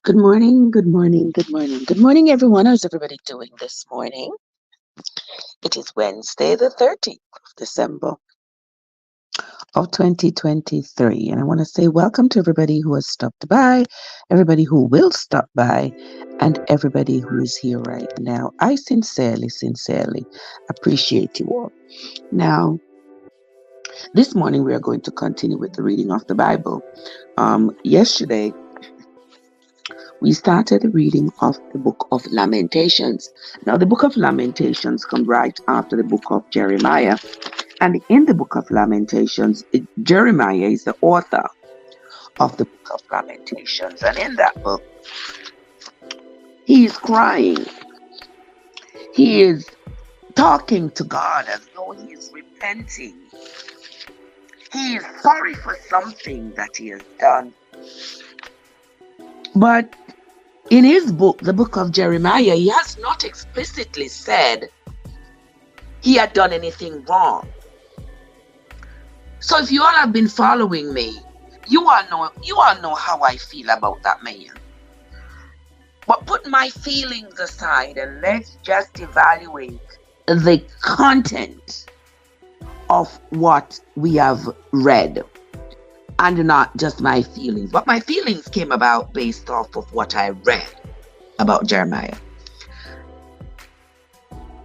Good morning, good morning, good morning. Good morning, everyone. How's everybody doing this morning? It is Wednesday, the 13th of December of 2023. And I want to say welcome to everybody who has stopped by, everybody who will stop by, and everybody who is here right now. I sincerely appreciate you all. Now, this morning we are going to continue with the reading of the Bible. Yesterday, we started the reading of the book of Lamentations. Now, the book of Lamentations comes right after the book of Jeremiah. And in the book of Lamentations, Jeremiah is the author of the book of Lamentations. And in that book, he is crying. He is talking to God as though he is repenting. He is sorry for something that he has done. But in his book, the book of Jeremiah, he has not explicitly said he had done anything wrong. So if you all have been following me, you all know how I feel about that man. But put my feelings aside and let's just evaluate the content of what we have read. And not just my feelings. But my feelings came about based off of what I read about Jeremiah.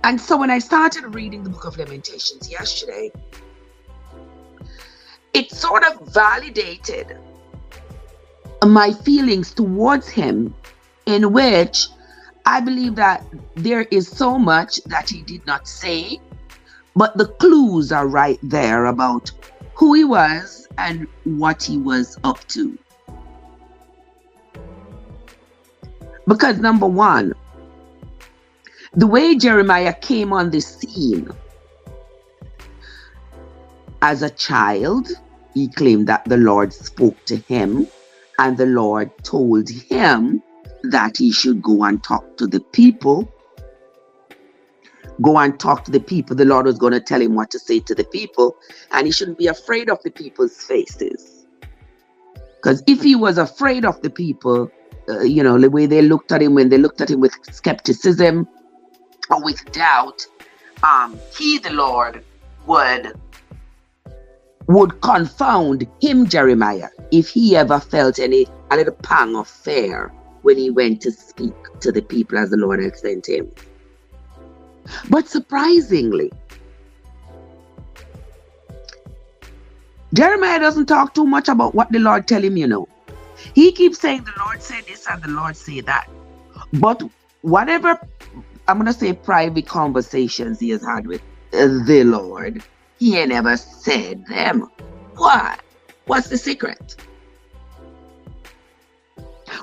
And so when I started reading the book of Lamentations yesterday, it sort of validated my feelings towards him, in which I believe that there is so much that he did not say, but the clues are right there about who he was and what he was up to. Because number one, the way Jeremiah came on the scene as a child, he claimed that the Lord spoke to him and the Lord told him that he should go and talk to the people. Go and talk to the people. The Lord was going to tell him what to say to the people, and he shouldn't be afraid of the people's faces. Because if he was afraid of the people, the way they looked at him, when they looked at him with skepticism or with doubt, the Lord, would confound him, Jeremiah, if he ever felt a little pang of fear when he went to speak to the people as the Lord had sent him. But surprisingly, Jeremiah doesn't talk too much about what the Lord tell him, He keeps saying the Lord said this and the Lord say that. But whatever, I'm going to say private conversations he has had with the Lord, he ain't never said them. Why? What's the secret?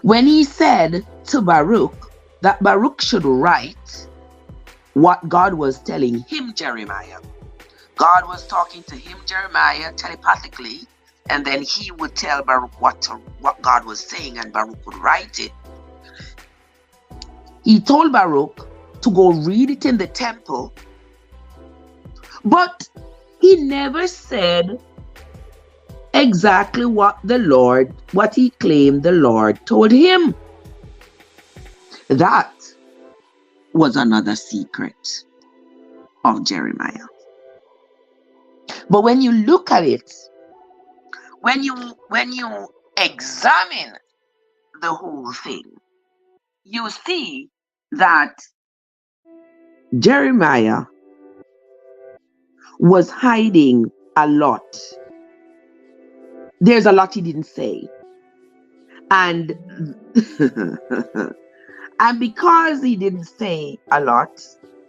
When he said to Baruch that Baruch should write what God was telling him, Jeremiah. God was talking to him, Jeremiah, telepathically, and then he would tell Baruch what God was saying, and Baruch would write it. He told Baruch to go read it in the temple, but he never said exactly what he claimed the Lord told him. That was another secret of Jeremiah. But when you look at it, when you examine the whole thing, you see that Jeremiah was hiding a lot. There's a lot he didn't say. And and because he didn't say a lot,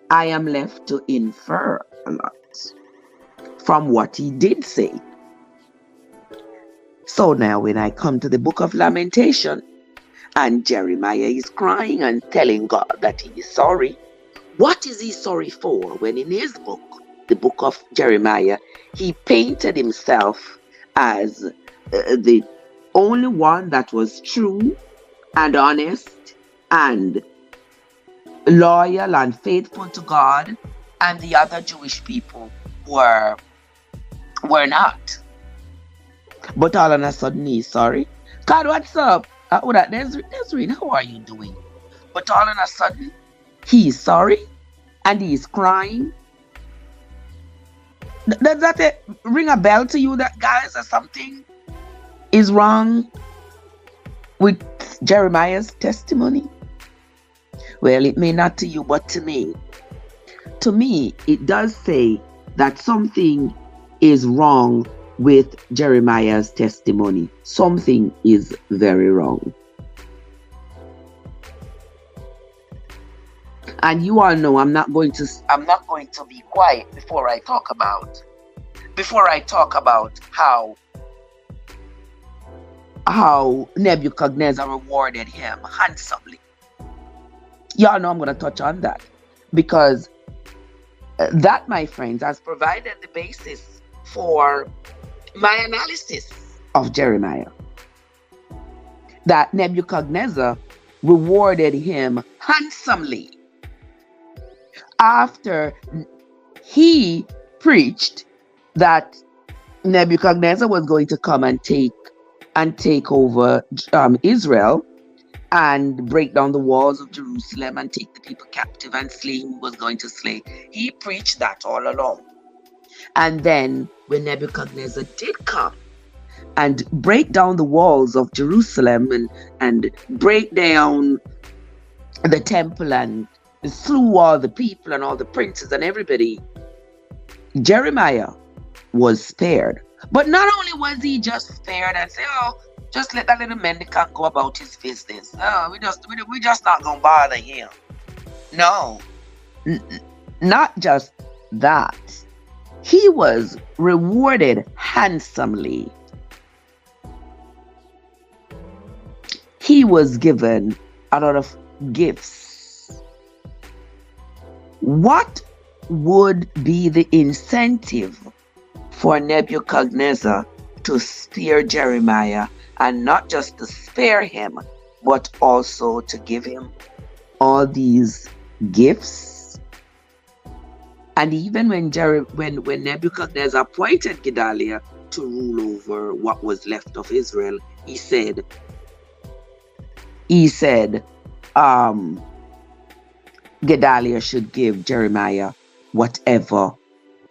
I am left to infer a lot from what he did say. So now when I come to the book of Lamentation, and Jeremiah is crying and telling God that he is sorry, what is he sorry for when in his book, the book of Jeremiah, he painted himself as the only one that was true and honest and loyal and faithful to God, and the other Jewish people were not. But all of a sudden he's sorry. God, what's up? Desiree, how are you doing? But all of a sudden, he is sorry and he is crying. Does that ring a bell to you that, guys, that something is wrong with Jeremiah's testimony? Well, it may not to you, but to me. To me, it does say that something is wrong with Jeremiah's testimony. Something is very wrong. And you all know I'm not going to be quiet before I talk about how Nebuchadnezzar rewarded him handsomely. Y'all know I'm going to touch on that, because that, my friends, has provided the basis for my analysis of Jeremiah. That Nebuchadnezzar rewarded him handsomely after he preached that Nebuchadnezzar was going to come and take over Israel and break down the walls of Jerusalem and take the people captive and slay who was going to slay. He preached that all along. And then when Nebuchadnezzar did come and break down the walls of Jerusalem and break down the temple and slew all the people and all the princes and everybody, Jeremiah was spared. But not only was he just spared and say, oh, just let that little mendicant go about his business. Oh, we just not gonna bother him. No, not just that. He was rewarded handsomely. He was given a lot of gifts. What would be the incentive for Nebuchadnezzar to spare Jeremiah, and not just to spare him, but also to give him all these gifts? And even when Nebuchadnezzar appointed Gedaliah to rule over what was left of Israel, he said, Gedaliah should give Jeremiah whatever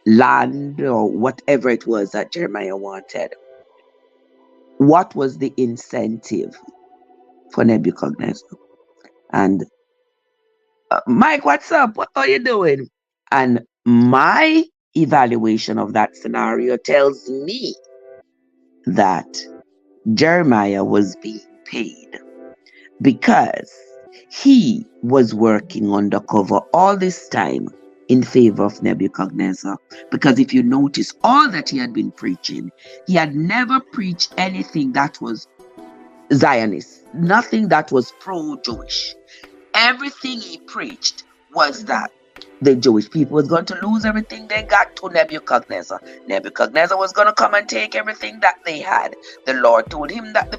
land or whatever it was that Jeremiah wanted. What was the incentive for Nebuchadnezzar? And Mike, what's up? What are you doing? And my evaluation of that scenario tells me that Jeremiah was being paid because he was working undercover all this time in favor of Nebuchadnezzar. Because if you notice, all that he had been preaching, he had never preached anything that was Zionist, nothing that was pro-Jewish. Everything he preached was that the Jewish people was going to lose everything they got to Nebuchadnezzar. Nebuchadnezzar was going to come and take everything that they had. The Lord told him that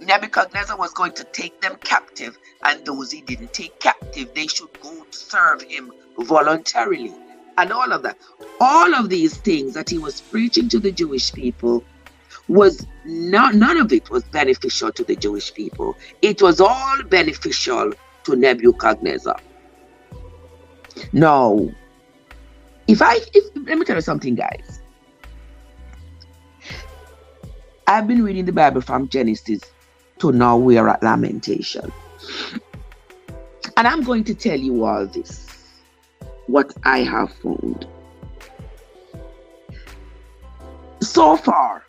Nebuchadnezzar was going to take them captive, and those he didn't take captive, they should go to serve him voluntarily. And all of that. All of these things that he was preaching to the Jewish people was none of it was beneficial to the Jewish people. It was all beneficial to Nebuchadnezzar. Now, let me tell you something, guys. I've been reading the Bible from Genesis to now we are at Lamentation. And I'm going to tell you all this, what I have found. So far,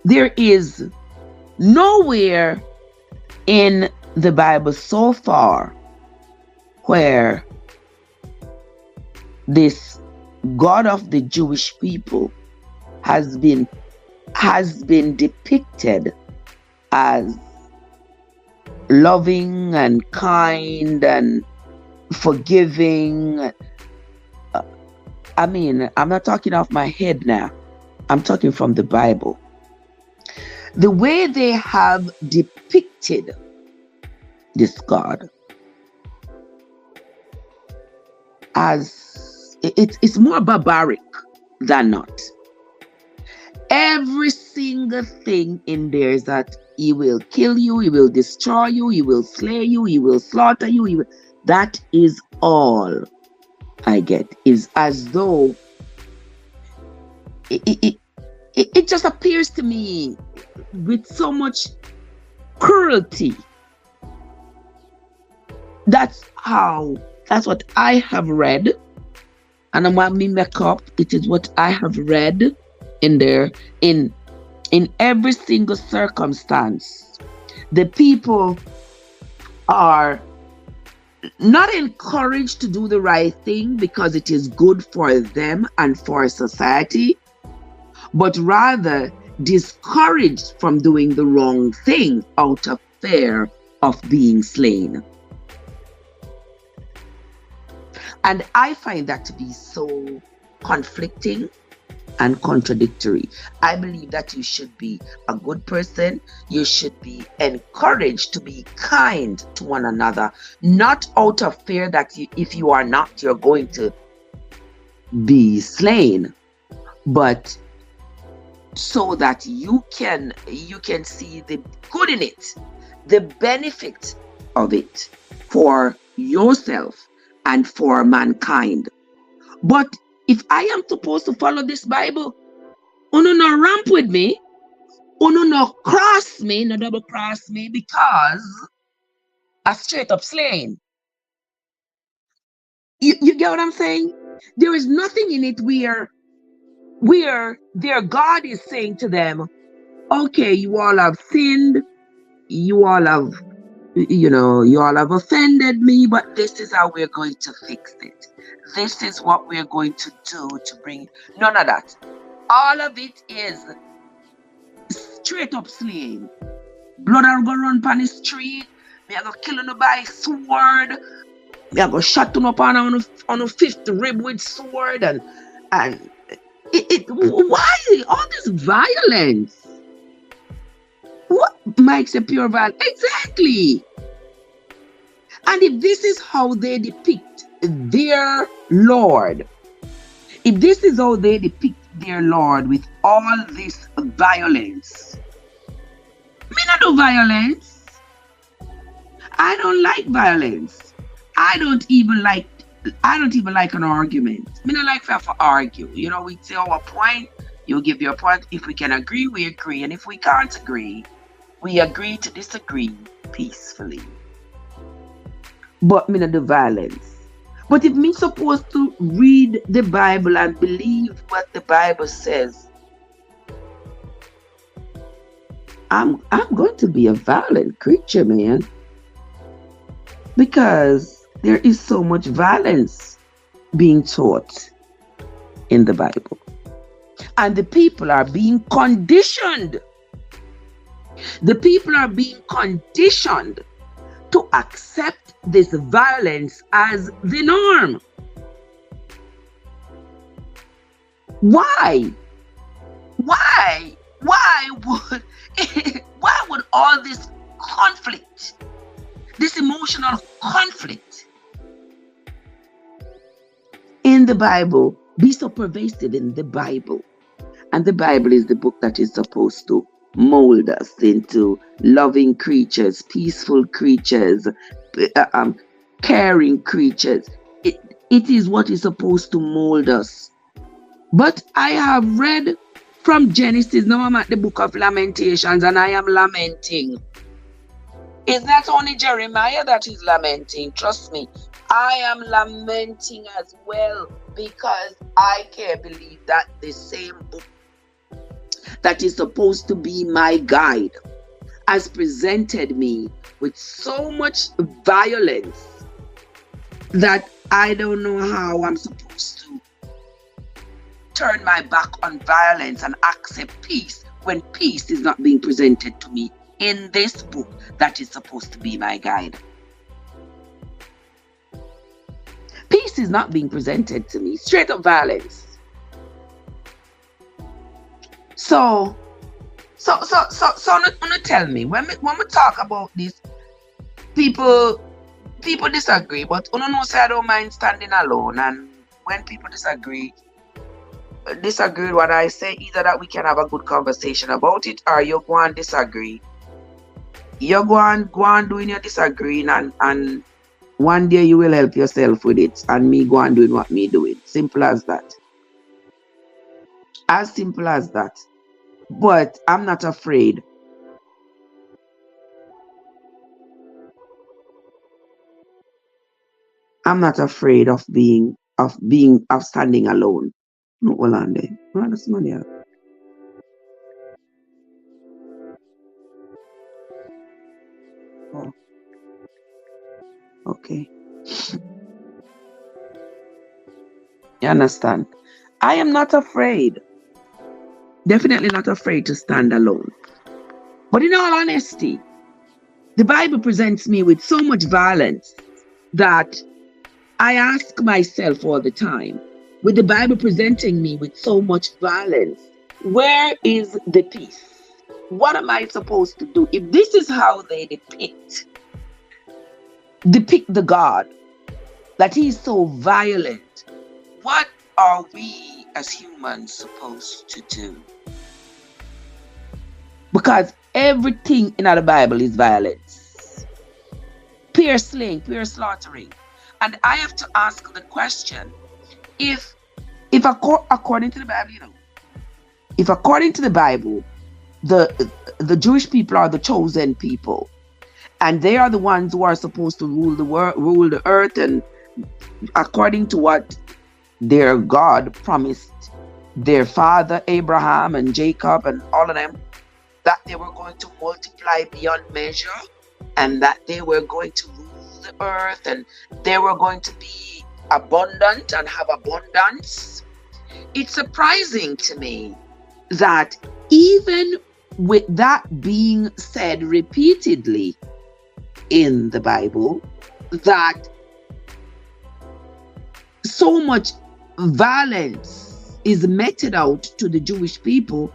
there is nowhere in the Bible so far where this God of the Jewish people has been depicted as loving and kind and forgiving. I mean, I'm not talking off my head now. I'm talking from the Bible. The way they have depicted this God as it's more barbaric than not. Every single thing in there is that he will kill you, he will destroy you, he will slay you, he will slaughter you. That is all I get. Is as though it just appears to me with so much cruelty. That's what I have read. And I'm want me make up. It is what I have read in there. In every single circumstance, the people are not encouraged to do the right thing because it is good for them and for society, but rather discouraged from doing the wrong thing out of fear of being slain. And I find that to be so conflicting and contradictory. I believe that you should be a good person. You should be encouraged to be kind to one another, not out of fear that if you are not, you're going to be slain, but so that you can see the good in it, the benefit of it for yourself and for mankind. But if I am supposed to follow this Bible, uno no ramp with me, uno no cross me, no double cross me, because I straight up slain. You get what I'm saying? There is nothing in it where their God is saying to them, okay, you all have sinned, you all have offended me, but this is how we're going to fix it. This is what we're going to do to bring none of that. All of it is straight up slaying. Blood are gonna run on the street. Me are gonna kill you by sword. Me are gonna shot you up on a fifth rib with sword and why all this violence? What makes a pure violence? Exactly. And if this is how they depict their Lord, if this is how they depict their Lord with all this violence, me not do violence. I don't like violence. I don't even like an argument. Me not like to argue. You know, we say our point, you give your point. If we can agree, we agree. And if we can't agree, we agree to disagree peacefully. But me not do violence. But if me supposed to read the Bible and believe what the Bible says, I'm going to be a violent creature, man. Because there is so much violence being taught in the Bible. And the people are being conditioned. The people are being conditioned to accept this violence as the norm. Why? Why would all this conflict, this emotional conflict in the Bible be so pervasive in the Bible? And the Bible is the book that is supposed to mold us into loving creatures, peaceful creatures, caring creatures. It is what is supposed to mold us. But I have read from Genesis, now I'm at the book of Lamentations, and I am lamenting. It's not only Jeremiah that is lamenting, trust me. I am lamenting as well, because I can't believe that the same book that is supposed to be my guide has presented me with so much violence that I don't know how I'm supposed to turn my back on violence and accept peace when peace is not being presented to me in this book that is supposed to be my guide. Peace is not being presented to me, straight up violence. So tell me, when we talk about this, people disagree, but you know, say I don't mind standing alone, and when people disagree, disagree with what I say, either that we can have a good conversation about it, or you go and disagree. You go and doing your disagreeing, and one day you will help yourself with it, and me go and doing what me doing. Simple as that. As simple as that. But I'm not afraid. I'm not afraid of standing alone. No, hold on there. No, that's money out. Oh, okay. You understand? I am not afraid. Definitely not afraid to stand alone. But in all honesty, the Bible presents me with so much violence that I ask myself all the time, with the Bible presenting me with so much violence, where is the peace? What am I supposed to do? If this is how they depict the God, that he is so violent, what are we as humans supposed to do? Because everything in the Bible is violence. Pure slaying, pure slaughtering. And I have to ask the question, if according to the Bible, if according to the Bible, the Jewish people are the chosen people, and they are the ones who are supposed to rule the earth, and according to what their God promised their father Abraham and Jacob and all of them, that they were going to multiply beyond measure, and that they were going to rule the earth, and they were going to be abundant and have abundance. It's surprising to me that even with that being said repeatedly in the Bible, that so much violence is meted out to the Jewish people,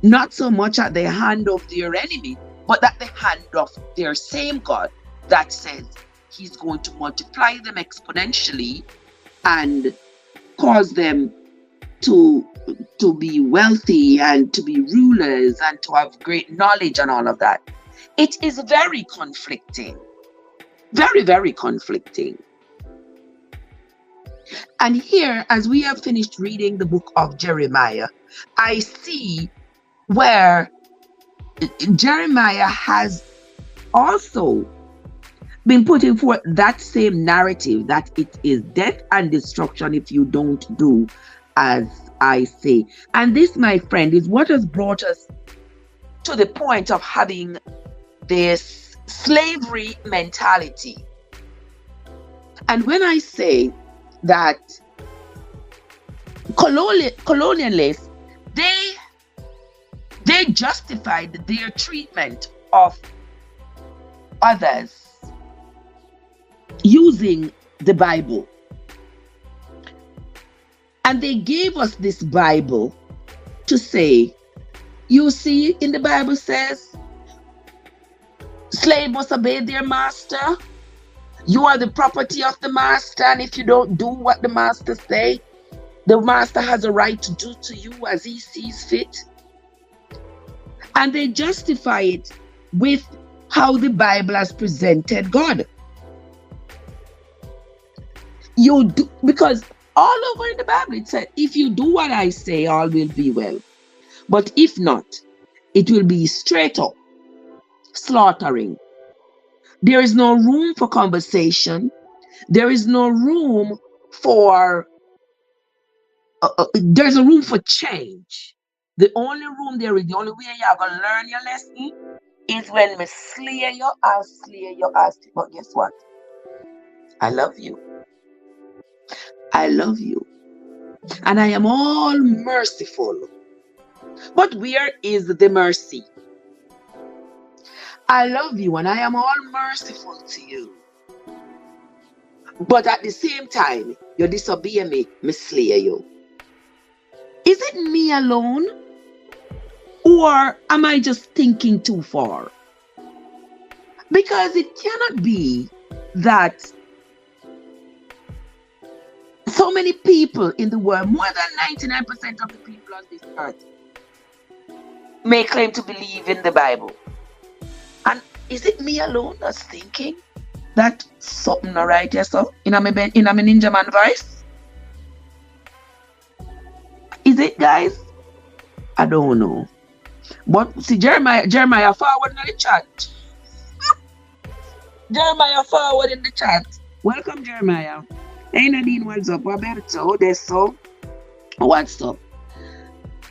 not so much at the hand of their enemy, but at the hand of their same God that says he's going to multiply them exponentially and cause them to be wealthy and to be rulers and to have great knowledge and all of that. It is very conflicting. Very, very conflicting. And here, as we have finished reading the book of Jeremiah, I see where Jeremiah has also been putting forth that same narrative, that it is death and destruction if you don't do as I say. And this, my friend, is what has brought us to the point of having this slavery mentality. And when I say that colonialists, they justified their treatment of others using the Bible. And they gave us this Bible to say, you see, in the Bible says, slave must obey their master. You are the property of the master, and if you don't do what the master say, the master has a right to do to you as he sees fit. And they justify it with how the Bible has presented God. You do, because all over in the Bible it said, if you do what I say, all will be well. But if not, it will be straight up slaughtering. There is no room for conversation. There is no room for, there's a room for change. The only room there is, the only way you're going to learn your lesson is when we slay you, I'll slay your ass. But guess what? I love you. I love you. And I am all merciful. But where is the mercy? I love you and I am all merciful to you. But at the same time, you disobey me, me slay you. Is it me alone? Or am I just thinking too far? Because it cannot be that So many people in the world, more than 99% of the people on this earth, may claim to believe in the Bible. And is it me alone that's thinking that something not right here, so in a ninja man voice? Is it, guys? I don't know. But see, Jeremiah forward in the chat. Jeremiah forward in the chat. Welcome, Jeremiah. Hey Nadine, what's up? Roberto, there's so. What's up?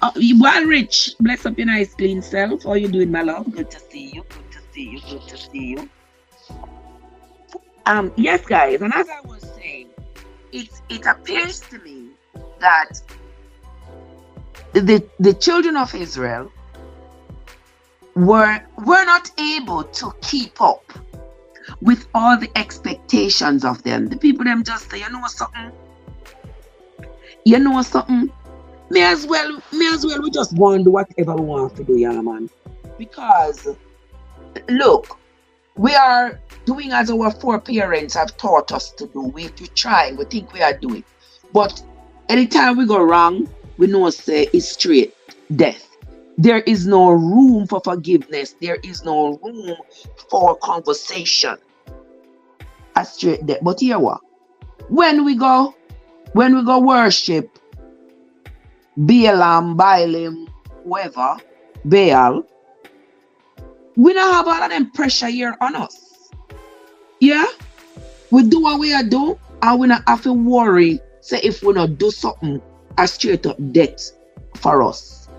Well, Rich, bless up your nice clean self. How you doing, my love? Good to see you. Good to see you. Good to see you. Yes, guys, and as I was saying, it appears to me that the children of Israel were not able to keep up with all the expectations of them. The people them just say, you know something, may as well we just go and do whatever we want to do, yeah, man. Because look, we are doing as our foreparents have taught us to do. We're trying, we think we are doing. But anytime we go wrong, we know say it's straight death. There is no room for forgiveness. There is no room for conversation. A straight death. But here what? When we go worship Baalim, whoever, Baal, we don't have all of them pressure here on us. Yeah? We do what we are doing, and we not have to worry, say if we not do something, a straight up death for us.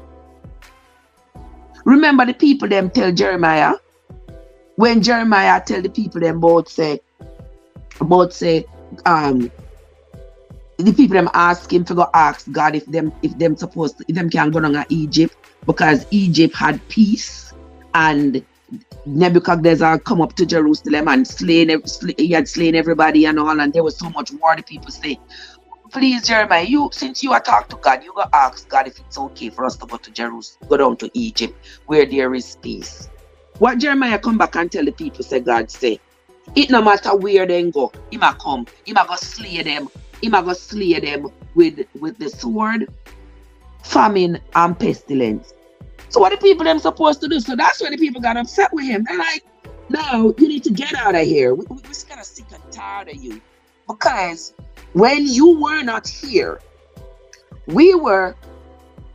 Remember the people them tell Jeremiah, when Jeremiah tell the people them about say, the people them ask him to go ask God if them can go down to Egypt, because Egypt had peace and Nebuchadnezzar come up to Jerusalem and he had slain everybody and all, and there was so much war. The people say, please Jeremiah, since you are talking to God, you go ask God if it's okay for us to go to Jerusalem, go down to Egypt where there is peace. What Jeremiah come back and tell the people, say God say, it no matter where they go, he might come, he might go slay them with the sword, famine and pestilence. So what the people them supposed to do? So that's when the people got upset with him. They're like, no, you need to get out of here. We're just kind of sick and tired of you. Because when you were not here,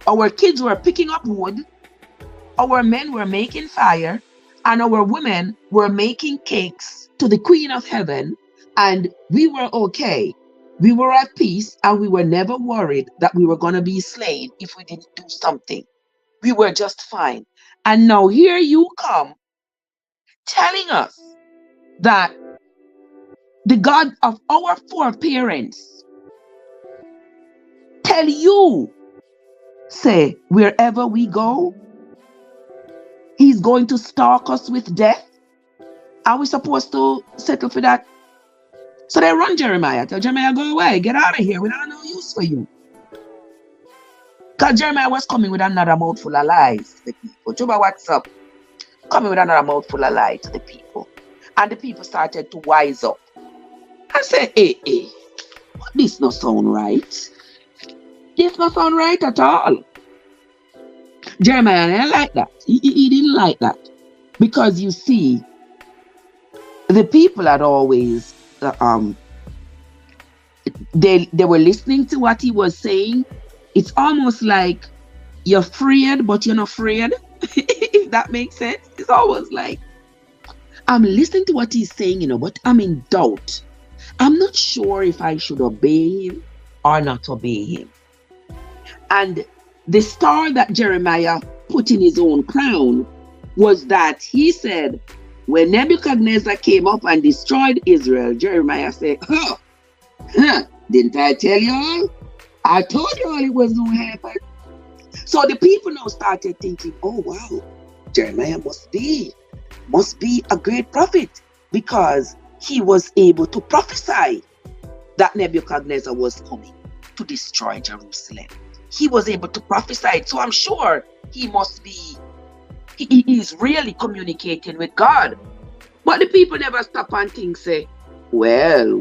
our kids were picking up wood, our men were making fire, and our women were making cakes to the Queen of Heaven, and we were okay. We were at peace, and we were never worried that we were going to be slain if we didn't do something. We were just fine. And now here you come telling us that the God of our foreparents tell you, say, wherever we go, he's going to stalk us with death. Are we supposed to settle for that? So they run Jeremiah. Tell Jeremiah, go away. Get out of here. We don't have no use for you. Because Jeremiah was coming with another mouthful of lies to the people. Juba, what's up? Coming with another mouthful of lies to the people. And the people started to wise up. I said, hey, this not sound right. This not sound right at all. Jeremiah didn't like that. He didn't like that. Because you see, the people had always, they were listening to what he was saying. It's almost like you're afraid, but you're not afraid. If that makes sense. It's almost like, I'm listening to what he's saying, but I'm in doubt. I'm not sure if I should obey him or not obey him. And the star that Jeremiah put in his own crown was that he said, when Nebuchadnezzar came up and destroyed Israel, Jeremiah said, didn't I tell you all? I told you all it was going to happen. So the people now started thinking, oh wow, Jeremiah must be a great prophet, because he was able to prophesy that Nebuchadnezzar was coming to destroy Jerusalem. He was able to prophesy it. So I'm sure he is really communicating with God. But the people never stop and think, say, well,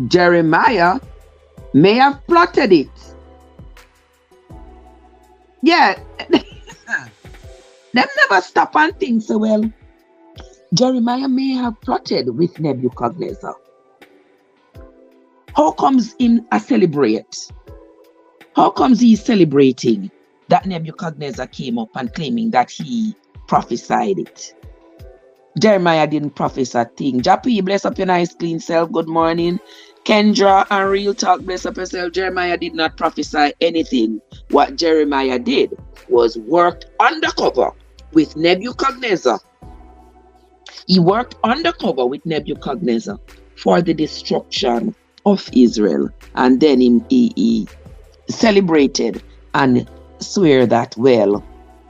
Jeremiah may have plotted it. Yeah. Them never stop and think so well. Jeremiah may have plotted with Nebuchadnezzar. How comes him a celebrate? How comes he celebrating that Nebuchadnezzar came up and claiming that he prophesied it? Jeremiah didn't prophesy a thing. Jappy, bless up your nice clean self. Good morning. Kendra and Real Talk, bless up yourself. Jeremiah did not prophesy anything. What Jeremiah did was worked undercover with Nebuchadnezzar. He worked undercover with Nebuchadnezzar for the destruction of Israel. And then he celebrated and swear that, well,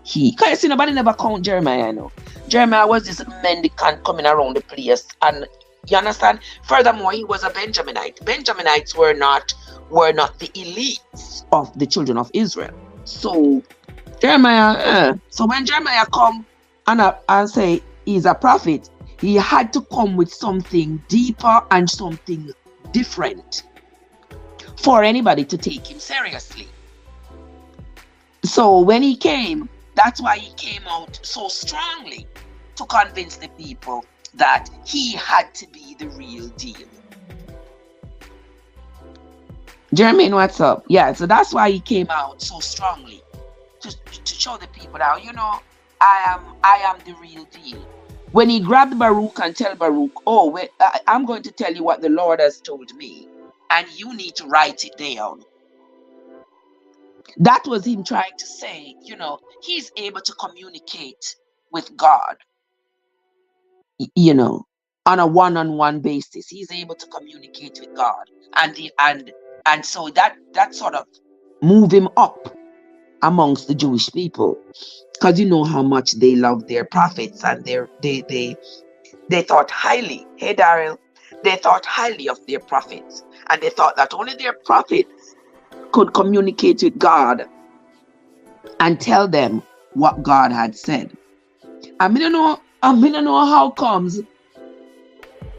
because see, nobody never count Jeremiah, no. Jeremiah was this mendicant coming around the place, and you understand? Furthermore, he was a Benjaminite. Benjaminites were not the elites of the children of Israel. So Jeremiah, so when Jeremiah come and say he's a prophet, he had to come with something deeper and something different for anybody to take him seriously. So when he came, that's why he came out so strongly to convince the people that he had to be the real deal. Jermaine, what's up? Yeah, so that's why he came out so strongly to show the people that, you know, I am the real deal. When he grabbed Baruch and tell Baruch, oh, wait, I'm going to tell you what the Lord has told me, and you need to write it down. That was him trying to say, you know, he's able to communicate with God, you know, on a one-on-one basis. He's able to communicate with God, and so that sort of moved him up amongst the Jewish people, because you know how much they love their prophets, and they thought highly. Hey, Daryl, they thought highly of their prophets, and they thought that only their prophets could communicate with God and tell them what God had said. I don't know how comes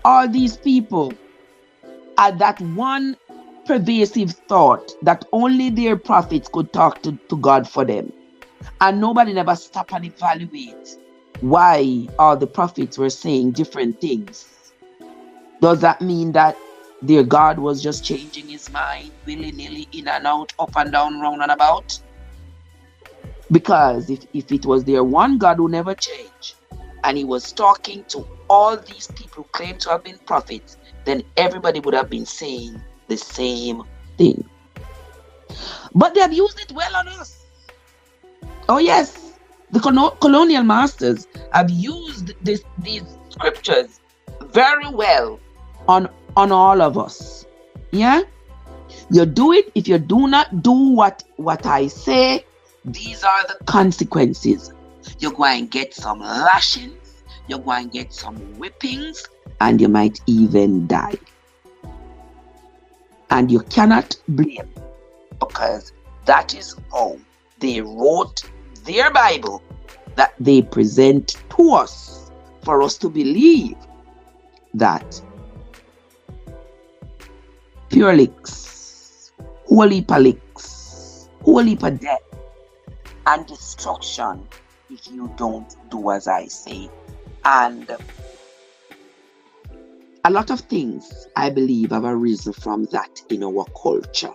all these people had that one pervasive thought that only their prophets could talk to God for them, and nobody never stopped and evaluate why all the prophets were saying different things. Does that mean that their God was just changing his mind willy-nilly, in and out, up and down, round and about? Because if it was their one God who never changed, and he was talking to all these people who claim to have been prophets, then everybody would have been saying the same thing. But they have used it well on us. Oh yes, the colonial masters have used these scriptures very well on all of us. Yeah, you do it. If you do not do what I say, these are the consequences. You're going to get some lashings, you're going to get some whippings, and you might even die. And you cannot blame, because that is how they wrote their Bible that they present to us, for us to believe that pure licks, holy licks, holy death, and destruction if you don't do as I say. And a lot of things, I believe, have arisen from that in our culture.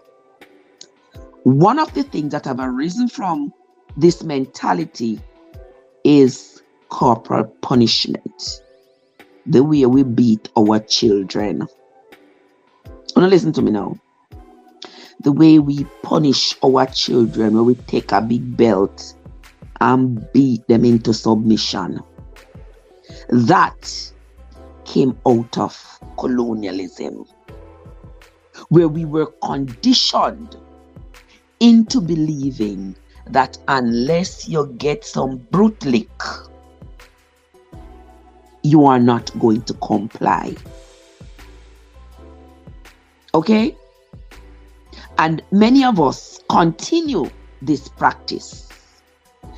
One of the things that have arisen from this mentality is corporal punishment. The way we beat our children. Now listen to me now. The way we punish our children, where we take a big belt and beat them into submission. That came out of colonialism, where we were conditioned into believing that unless you get some brute lick, you are not going to comply. Okay? And many of us continue this practice.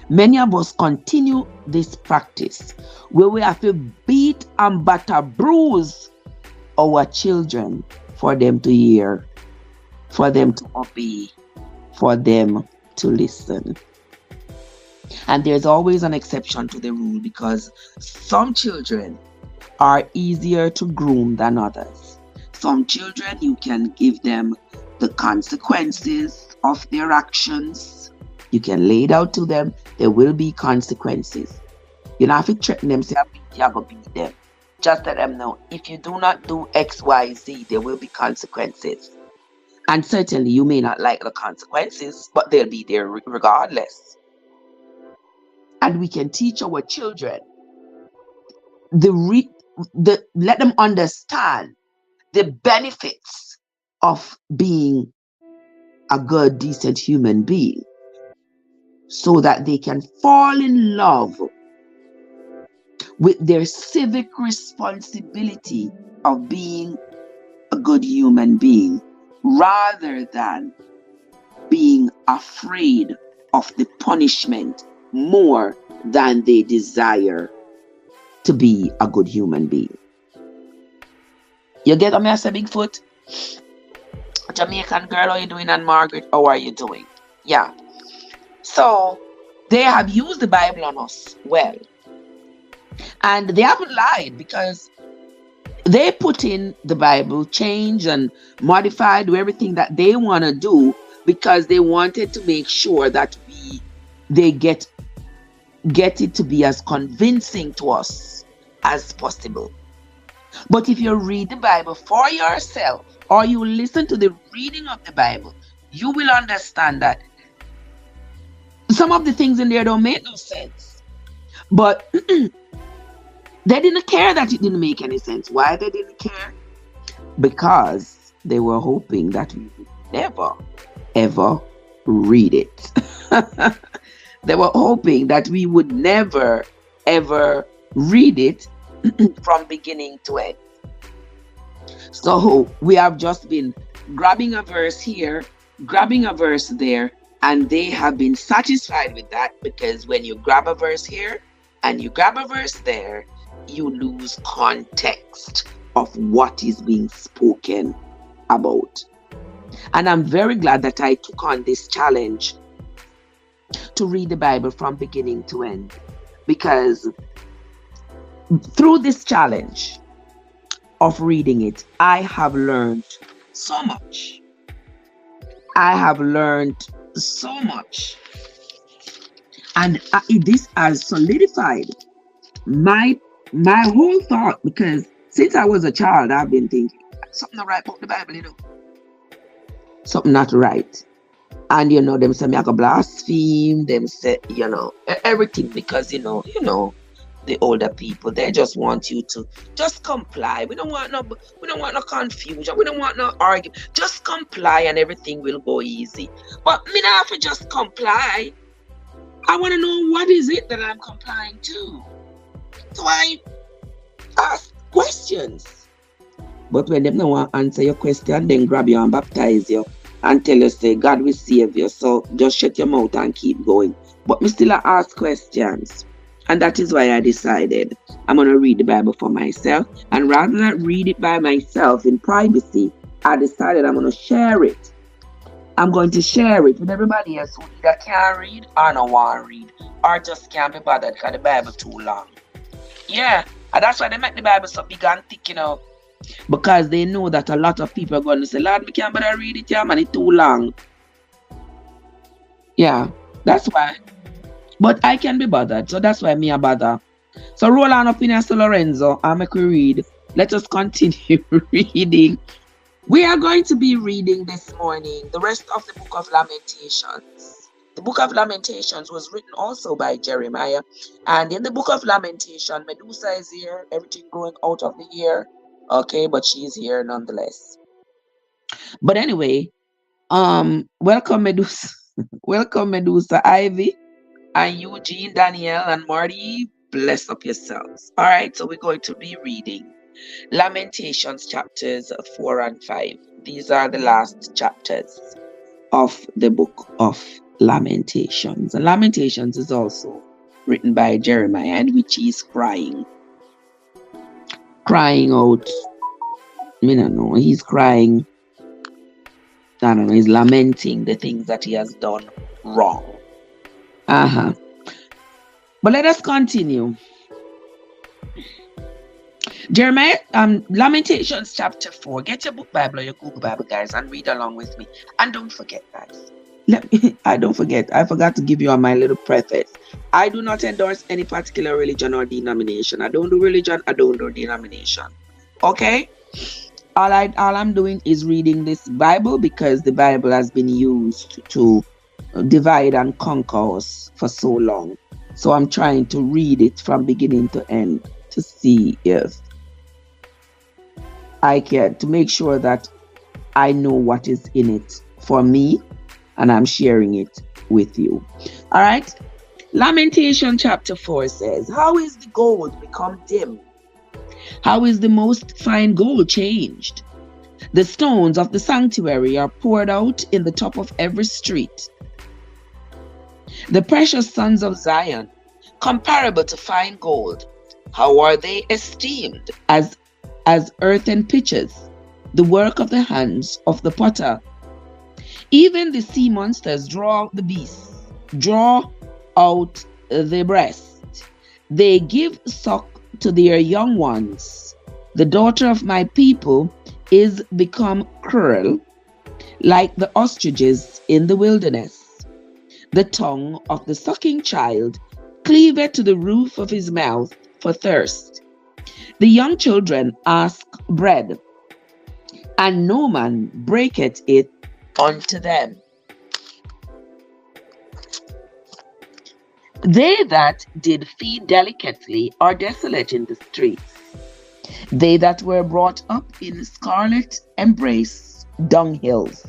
Many of us continue this practice where we have to beat and batter, bruise our children for them to hear, for them to obey, for them to listen. And there's always an exception to the rule, because some children are easier to groom than others. Some children, you can give them the consequences of their actions. You can lay it out to them. There will be consequences. You don't have to threaten them, say, you're going to beat them. Just let them know, if you do not do X, Y, Z, there will be consequences. And certainly you may not like the consequences, but they'll be there regardless. And we can teach our children let them understand the benefits of being a good, decent human being, so that they can fall in love with their civic responsibility of being a good human being, rather than being afraid of the punishment more than they desire to be a good human being. You get me, I say, Bigfoot? Jamaican girl, how you doing? And Margaret, how are you doing? Yeah. So they have used the Bible on us well. And they haven't lied, because they put in the Bible, change and modify, do everything that they want to do, because they wanted to make sure that they get it to be as convincing to us as possible. But if you read the Bible for yourself, or you listen to the reading of the Bible, you will understand that some of the things in there don't make no sense. But they didn't care that it didn't make any sense. Why they didn't care? Because they were hoping that we would never, ever read it. They were hoping that we would never, ever read it from beginning to end. So we have just been grabbing a verse here, grabbing a verse there, and they have been satisfied with that, because when you grab a verse here and you grab a verse there, you lose context of what is being spoken about. And I'm very glad that I took on this challenge to read the Bible from beginning to end, because through this challenge of reading it, I have learned so much. I have learned so much. And this has solidified my whole thought, because since I was a child, I've been thinking, something not right about the Bible, Something not right. And them say me I go blaspheme, them say, everything, because the older people, they just want you to just comply. We don't want no confusion, we don't want no argument. Just comply and everything will go easy. But me not have to just comply. I want to know, what is it that I'm complying to? So I ask questions. But when them don't want to answer your question, then grab you and baptize you and tell you, say, God will save you. So just shut your mouth and keep going. But me still ask questions. And that is why I decided I'm going to read the Bible for myself. And rather than read it by myself in privacy, I decided I'm going to share it. I'm going to share it with everybody else who either can't read or don't want to read, or just can't be bothered because the Bible too long. Yeah, and that's why they make the Bible so big and thick, because they know that a lot of people are going to say, Lord, we can't bother read it, man, it's too long. Yeah, that's why. But I can be bothered, so that's why me a bother. So roll on up in here, Lorenzo, and make we read. Let us continue reading. We are going to be reading this morning the rest of the book of Lamentations. The book of Lamentations was written also by Jeremiah. And in the book of Lamentation, Medusa is here, everything growing out of the ear. Okay, but she's here nonetheless. But anyway, welcome Medusa. Welcome Medusa, Ivy, and Eugene, Danielle, and Marty. Bless up yourselves. All right, so we're going to be reading Lamentations chapters 4 and 5. These are the last chapters of the book of Lamentations. And Lamentations is also written by Jeremiah, and which is crying out I don't know. He's crying. I don't know. He's lamenting the things that he has done wrong. But let us continue. Jeremiah, Lamentations chapter 4. Get your book Bible or your Google Bible, guys, and read along with me. And don't forget, guys. I forgot to give you my little preface. I do not endorse any particular religion or denomination. I don't do religion. I don't do denomination. Okay? All I'm doing is reading this Bible because the Bible has been used to divide and conquer us for so long. So I'm trying to read it from beginning to end to see if I can, to make sure that I know what is in it for me and I'm sharing it with you. All right. Lamentation chapter 4 says, how is the gold become dim? How is the most fine gold changed? The stones of the sanctuary are poured out in the top of every street. The precious sons of Zion, comparable to fine gold, how are they esteemed? As earthen pitchers, the work of the hands of the potter. Even the sea monsters draw out the beasts, draw out the breast. They give suck to their young ones. The daughter of my people is become cruel, like the ostriches in the wilderness. The tongue of the sucking child cleaveth to the roof of his mouth for thirst. The young children ask bread, and no man breaketh it unto them. They that did feed delicately are desolate in the streets. They that were brought up in scarlet embrace dunghills.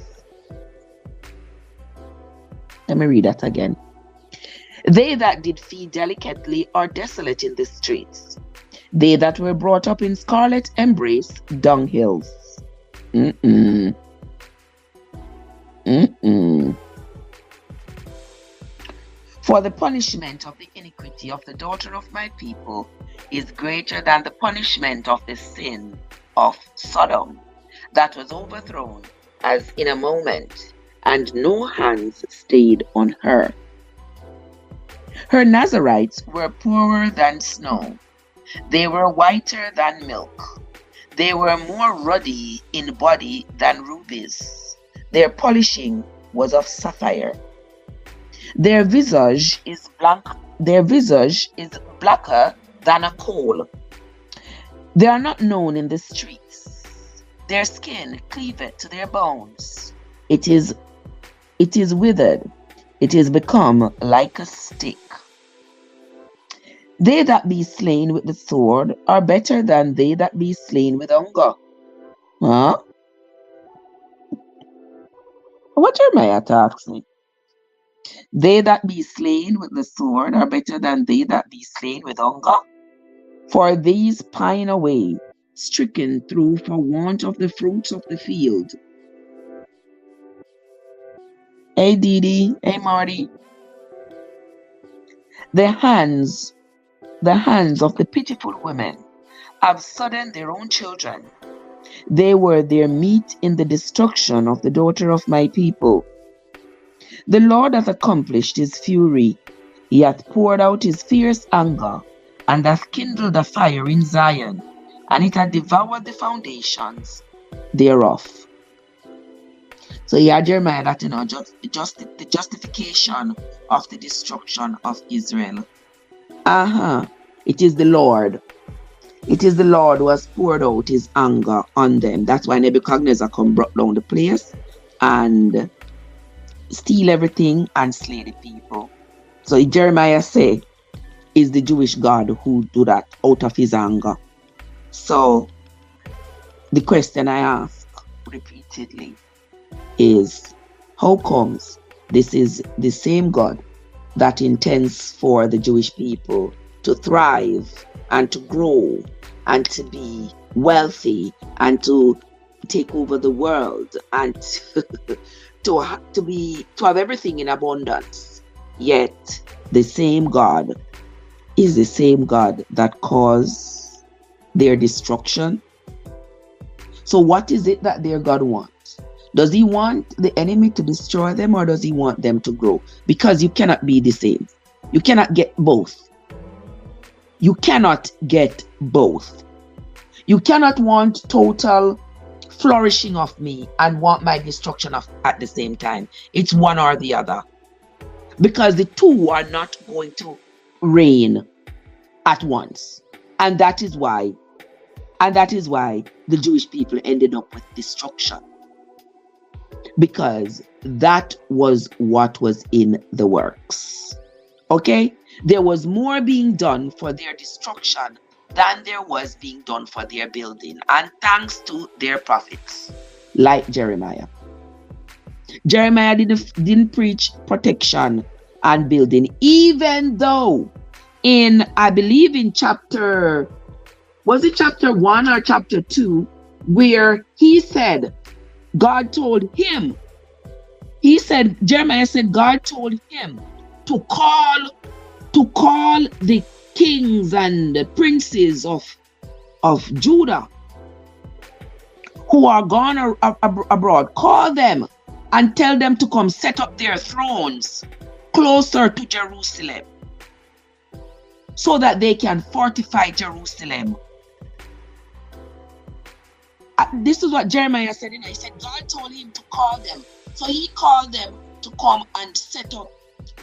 Let me read that again. They that did feed delicately are desolate in the streets. They that were brought up in scarlet embrace dunghills. For the punishment of the iniquity of the daughter of my people is greater than the punishment of the sin of Sodom, that was overthrown as in a moment, and no hands stayed on her. Her Nazarites were poorer than snow. They were whiter than milk. They were more ruddy in body than rubies. Their polishing was of sapphire. Their visage is blacker than a coal. They are not known in the streets. Their skin cleaveth to their bones. It is withered. It is become like a stick. They that be slain with the sword are better than they that be slain with hunger. Huh? What Jeremiah asks me? They that be slain with the sword are better than they that be slain with hunger. For these pine away, stricken through for want of the fruits of the field. Hey Dee, hey Marty. The hands of the pitiful women have sodden their own children. They were their meat in the destruction of the daughter of my people. The Lord hath accomplished his fury. He hath poured out his fierce anger, and hath kindled a fire in Zion, and it hath devoured the foundations thereof. So here Jeremiah that the justification of the destruction of Israel. It is the Lord. It is the Lord who has poured out his anger on them. That's why Nebuchadnezzar come brought down the place and steal everything and slay the people. So Jeremiah say is the Jewish God who do that out of his anger. So the question I ask repeatedly is, how comes this is the same God that intends for the Jewish people to thrive and to grow and to be wealthy and to take over the world and to have everything in abundance, yet the same God is the same God that caused their destruction? So what is it that their God wants? Does he want the enemy to destroy them, or does he want them to grow? Because you cannot be the same. You cannot get both. You cannot get both. You cannot want total flourishing of me and want my destruction of at the same time. It's one or the other. Because the two are not going to reign at once. And that is why the Jewish people ended up with destruction. Because that was what was in the works. Okay? There was more being done for their destruction than there was being done for their building. And thanks to their prophets, like Jeremiah. Jeremiah didn't preach protection and building, even though I believe in chapter 1 or chapter 2, where he said, Jeremiah said God told him to call the kings and the princes of Judah who are gone abroad, call them and tell them to come set up their thrones closer to Jerusalem so that they can fortify Jerusalem. This is what Jeremiah said. He said God told him to call them. So he called them to come and set up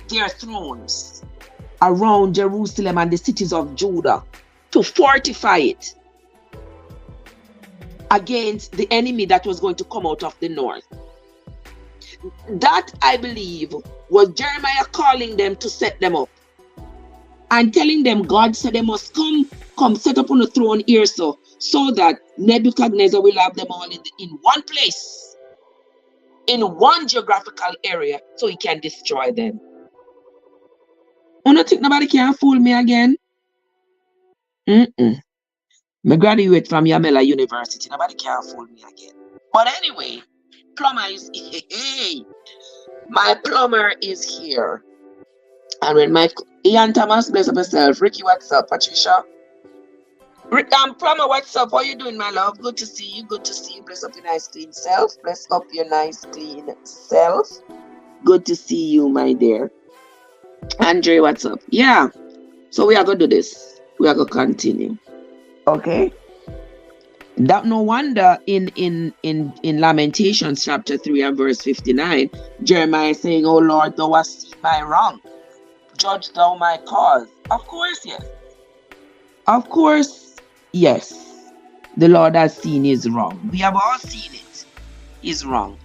their thrones around Jerusalem and the cities of Judah to fortify it against the enemy that was going to come out of the north. That, I believe, was Jeremiah calling them to set them up and telling them God said they must come set up on the throne here so that Nebuchadnezzar will have them all in one place, in one geographical area, so he can destroy them. I don't think nobody can fool me again. I graduate from Yamela University. Nobody can fool me again. But anyway, plumber is my plumber is here. And when my Ian Thomas, bless up yourself. Ricky, what's up? Patricia? Plumber, what's up? How you doing, my love? Good to see you. Good to see you. Bless up your nice clean self. Bless up your nice clean self. Good to see you, my dear. Andre, what's up? Yeah. So we are going to do this. We are going to continue. Okay. That no wonder in Lamentations chapter 3 and verse 59, Jeremiah saying, "Oh Lord, thou hast seen my wrong. Judge thou my cause." Of course, yes. Of course, yes. The Lord has seen his wrong. We have all seen it. His wrong.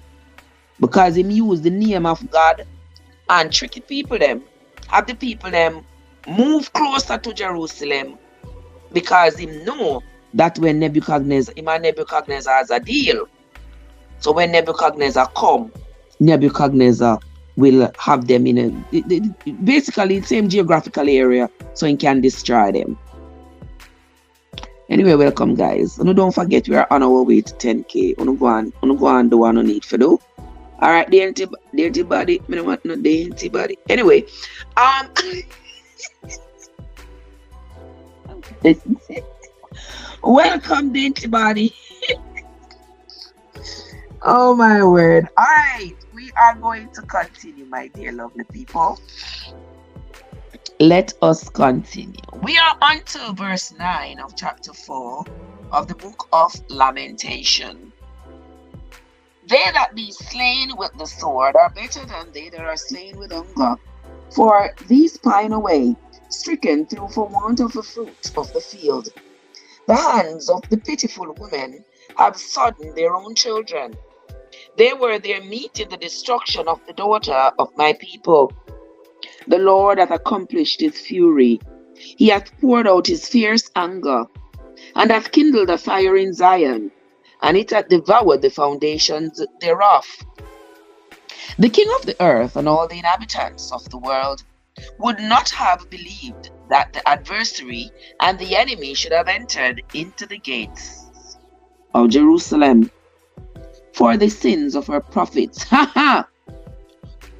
Because him use the name of God and trick people them. Have the people them move closer to Jerusalem because him know that when Nebuchadnezzar has a deal. So when Nebuchadnezzar come, Nebuchadnezzar will have them in basically the same geographical area so he can destroy them. Anyway, welcome guys. Don't forget we are on our way to 10K. Go and do what you need to do. Alright, dainty body. I don't want no dainty body. Anyway, welcome, dainty body. Oh my word. Alright, we are going to continue, my dear lovely people. Let us continue. We are on to verse 9 of chapter 4 of the book of Lamentation. They that be slain with the sword are better than they that are slain with hunger. For these pine away, stricken through for want of the fruit of the field. The hands of the pitiful women have sodden their own children. They were their meat in the destruction of the daughter of my people. The Lord hath accomplished his fury. He hath poured out his fierce anger, and hath kindled a fire in Zion, and it hath devoured the foundations thereof. The king of the earth and all the inhabitants of the world would not have believed that the adversary and the enemy should have entered into the gates of Jerusalem. For the sins of her prophets,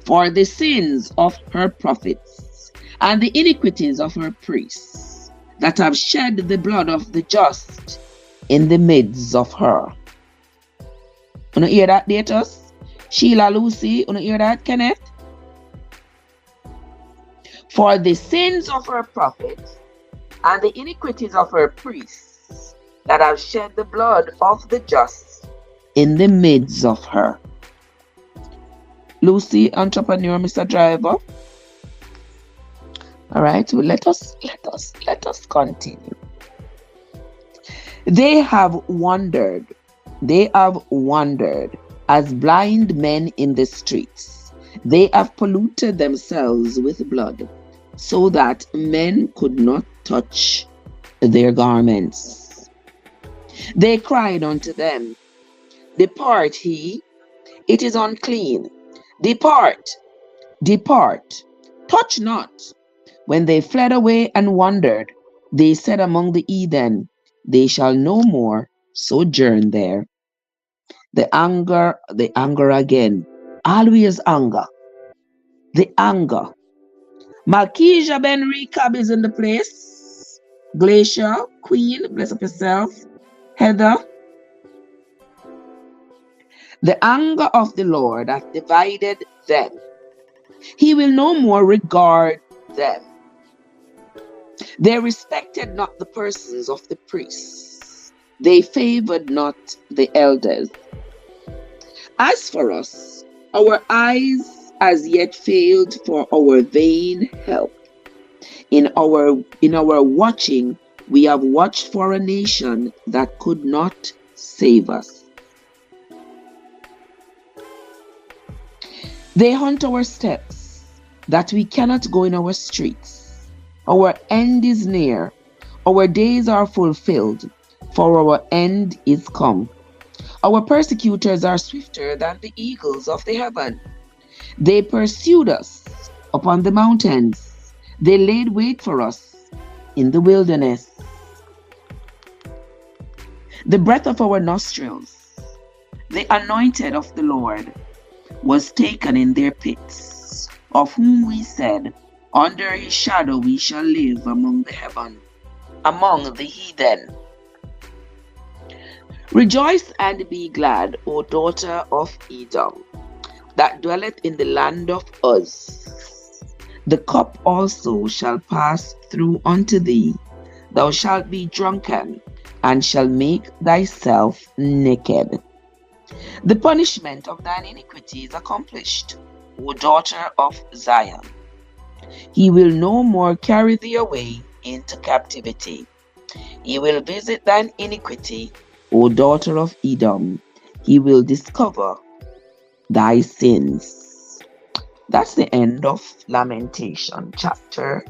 for the sins of her prophets, and the iniquities of her priests, that have shed the blood of the just in the midst of her. You hear that, Datus? Sheila, Lucy, you hear that, Kenneth? For the sins of her prophets and the iniquities of her priests that have shed the blood of the just in the midst of her. Lucy, entrepreneur, Mr. Driver. All right, well, let us continue. They have wandered as blind men in the streets. They have polluted themselves with blood, so that men could not touch their garments. They cried unto them, Depart ye, it is unclean. Depart, depart, touch not. When they fled away and wandered, they said among the heathen, They shall no more sojourn there. The anger again. Always anger. The anger. Malkesia Ben Recab is in the place. Glacier, Queen, bless up yourself. Heather. The anger of the Lord hath divided them. He will no more regard them. They respected not the persons of the priests. They favored not the elders. As for us, our eyes as yet failed for our vain help. In our watching, we have watched for a nation that could not save us. They hunt our steps, that we cannot go in our streets. Our end is near, our days are fulfilled, for our end is come. Our persecutors are swifter than the eagles of the heaven. They pursued us upon the mountains. They laid wait for us in the wilderness. The breath of our nostrils, the anointed of the Lord, was taken in their pits, of whom we said, Under his shadow we shall live among the heaven, among the heathen. Rejoice and be glad, O daughter of Edom, that dwelleth in the land of Uz. The cup also shall pass through unto thee. Thou shalt be drunken, and shalt make thyself naked. The punishment of thine iniquity is accomplished, O daughter of Zion. He will no more carry thee away into captivity. He will visit thine iniquity, O daughter of Edom. He will discover thy sins. That's the end of Lamentation chapter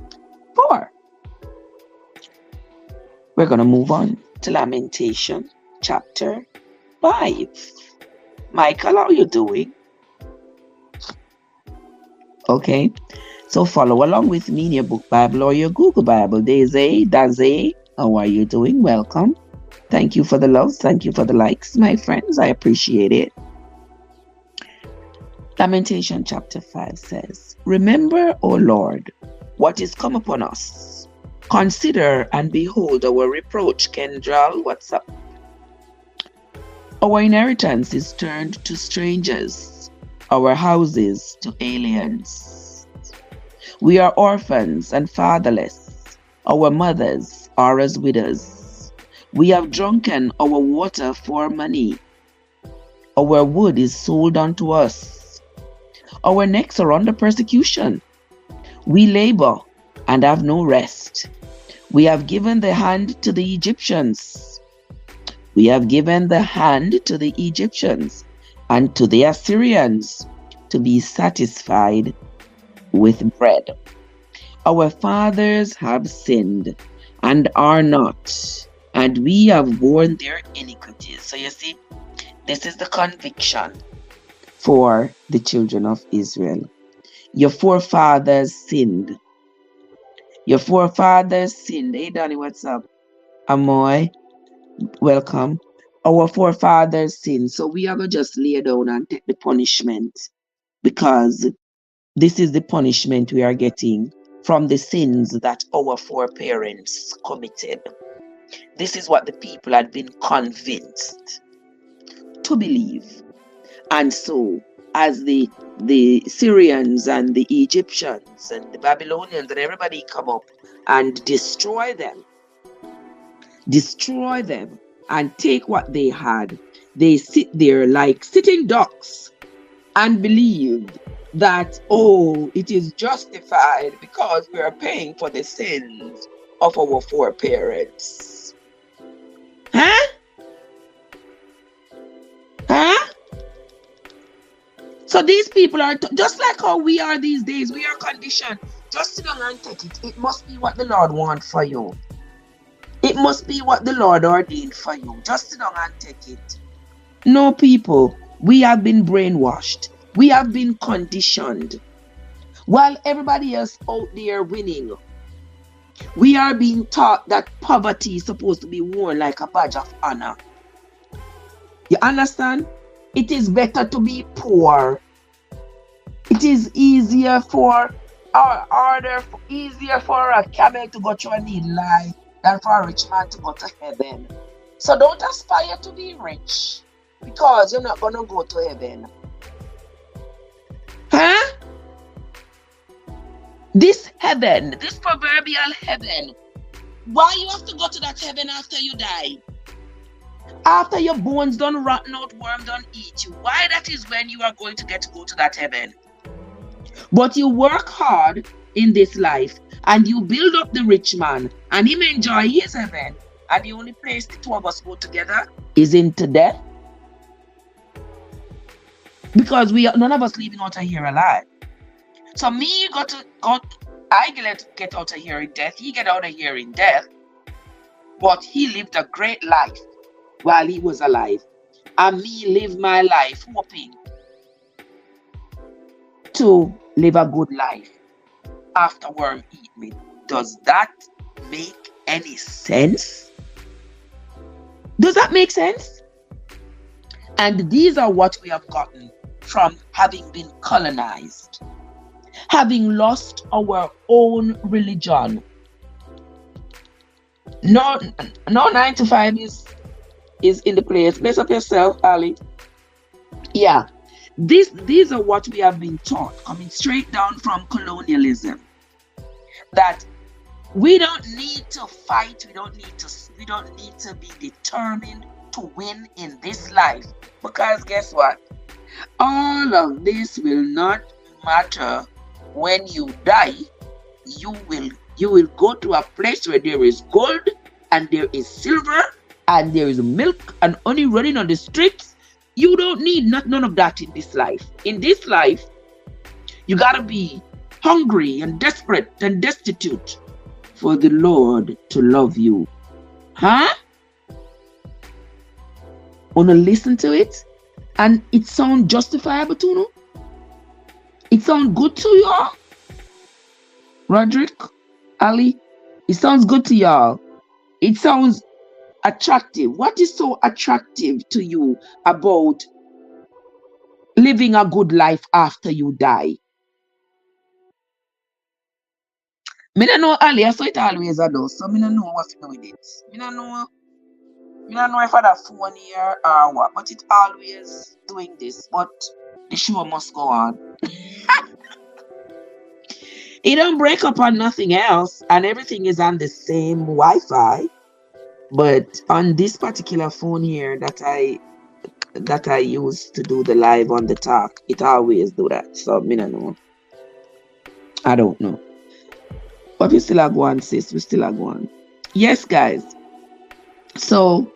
4. We're going to move on to Lamentation chapter 5. Michael, how are you doing? Okay, so follow along with me in your book Bible or your Google Bible. Daisy, how are you doing? Welcome. Thank you for the love. Thank you for the likes, my friends. I appreciate it. Lamentation chapter 5 says, Remember, O Lord, what is come upon us. Consider and behold our reproach. Kendral, what's up? Our inheritance is turned to strangers, our houses to aliens. We are orphans and fatherless. Our mothers are as widows. We have drunken our water for money. Our wood is sold unto us. Our necks are under persecution. We labor and have no rest. We have given the hand to the Egyptians. We have given the hand to the Egyptians and to the Assyrians to be satisfied with bread. Our fathers have sinned and are not, and we have borne their iniquities. So you see, this is the conviction for the children of Israel. Your forefathers sinned. Your forefathers sinned. Hey, Donnie, what's up? Amoy, welcome. Our forefathers sinned. So we are going to just lay down and take the punishment, because this is the punishment we are getting from the sins that our foreparents committed. This is what the people had been convinced to believe. And so, as the Syrians and the Egyptians and the Babylonians and everybody come up and destroy them and take what they had, they sit there like sitting ducks and believe that, oh, it is justified because we are paying for the sins of our foreparents. Huh? So these people are just like how we are these days. We are conditioned. Just sit down and take it. It must be what the Lord wants for you. It must be what the Lord ordained for you. Just sit down and take it. No, people, we have been brainwashed. We have been conditioned. While everybody else out there winning, we are being taught that poverty is supposed to be worn like a badge of honor. You understand? It is better to be poor. It is easier for a camel to go through a needle line than for a rich man to go to heaven. So don't aspire to be rich, because you're not going to go to heaven. Huh? This heaven, this proverbial heaven, why you have to go to that heaven after you die? After your bones done rotten out, worm done eat you. Why that is when you are going to get to go to that heaven? But you work hard in this life and you build up the rich man and him enjoy his heaven, and the only place the two of us go together is into death. Because none of us leaving out of here alive. So I get out of here in death, he get out of here in death, but he lived a great life while he was alive, and me live my life hoping to live a good life after worm eat me. Does that make any sense? Does that make sense? And these are what we have gotten from having been colonized, having lost our own religion. No 9 to 5 is in the place. Bless up yourself, Ali. Yeah. These are what we have been taught, coming straight down from colonialism. That we don't need to fight, we don't need to be determined to win in this life. Because guess what? All of this will not matter when you die. You will go to a place where there is gold and there is silver and there is milk and honey running on the streets. You don't need none of that in this life. In this life, you gotta be hungry and desperate and destitute for the Lord to love you. Huh? Wanna listen to it? And it sounds justifiable to you? It sounds good to y'all? Roderick, Ali, it sounds good to y'all. It sounds attractive. What is so attractive to you about living a good life after you die? Me don't know, Ali, I saw it always a do, so me don't know what to do with it. Me don't know if I have a phone here or what, but it always doing this, but the show must go on. It don't break up on nothing else, and everything is on the same Wi-Fi. But on this particular phone here that I use to do the live on the talk, it always do that. So me don't know. I don't know. But we still are going, sis. We still are going. Yes, guys. So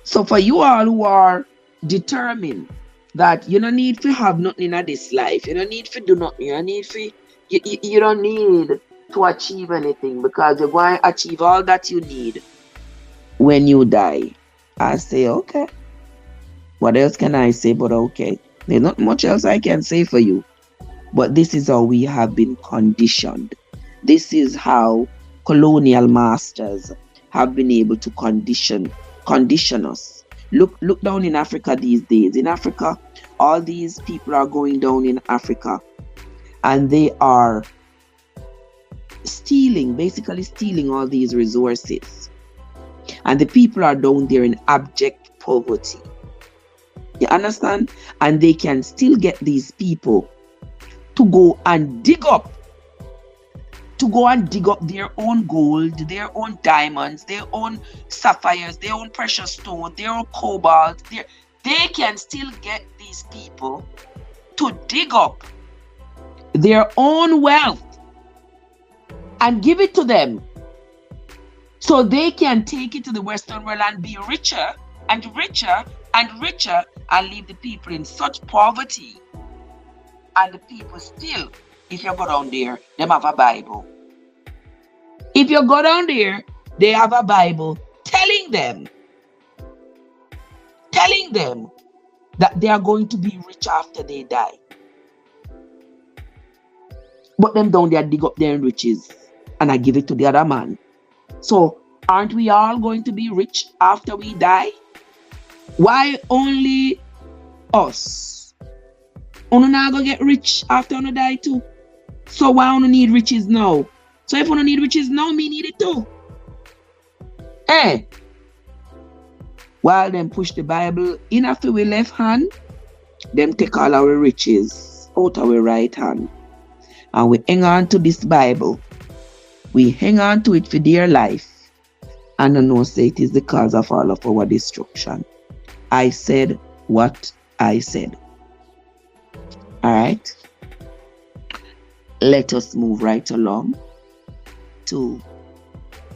for you all who are determined that you don't need to have nothing in this life, you don't need to do nothing, you don't need to achieve anything, because you're going to achieve all that you need when you die. I say, okay. What else can I say but okay? There's not much else I can say for you. But this is how we have been conditioned. This is how colonial masters have been able to condition us. Look down in Africa these days. In Africa, all these people are going down in Africa, and they are basically stealing all these resources. And the people are down there in abject poverty. You understand? And they can still get these people to go and dig up their own gold, their own diamonds, their own sapphires, their own precious stone, their own cobalt. They can still get these people to dig up their own wealth and give it to them, so they can take it to the Western world and be richer and richer and richer, and leave the people in such poverty. And the people still, if you go down there, them have a Bible. If you go down there, they have a Bible telling them that they are going to be rich after they die. But them down there dig up their riches and I give it to the other man. So aren't we all going to be rich after we die? Why only us? Uno not gonna get rich after uno die too. So why uno need riches now? So if uno need riches now, me need it too. While them push the Bible in after we left hand, them take all our riches out our right hand. And we hang on to this Bible. We hang on to it for dear life. And I know say it is the cause of all of our destruction. I said what I said. Alright. Let us move right along to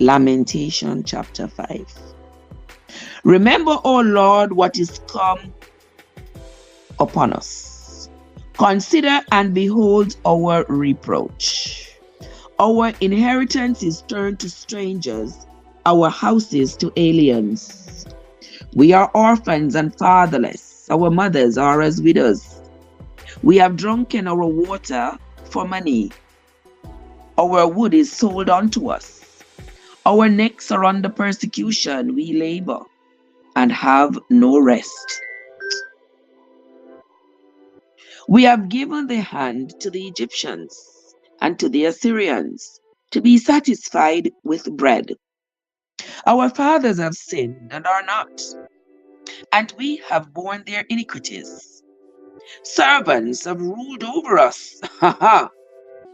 Lamentation chapter 5. Remember, O Lord, what is come upon us. Consider and behold our reproach. Our inheritance is turned to strangers, our houses to aliens. We are orphans and fatherless. Our mothers are as widows. We have drunken our water for money. Our wood is sold unto us. Our necks are under persecution. We labor and have no rest. We have given the hand to the Egyptians and to the Assyrians to be satisfied with bread. Our fathers have sinned and are not, and we have borne their iniquities. Servants have ruled over us.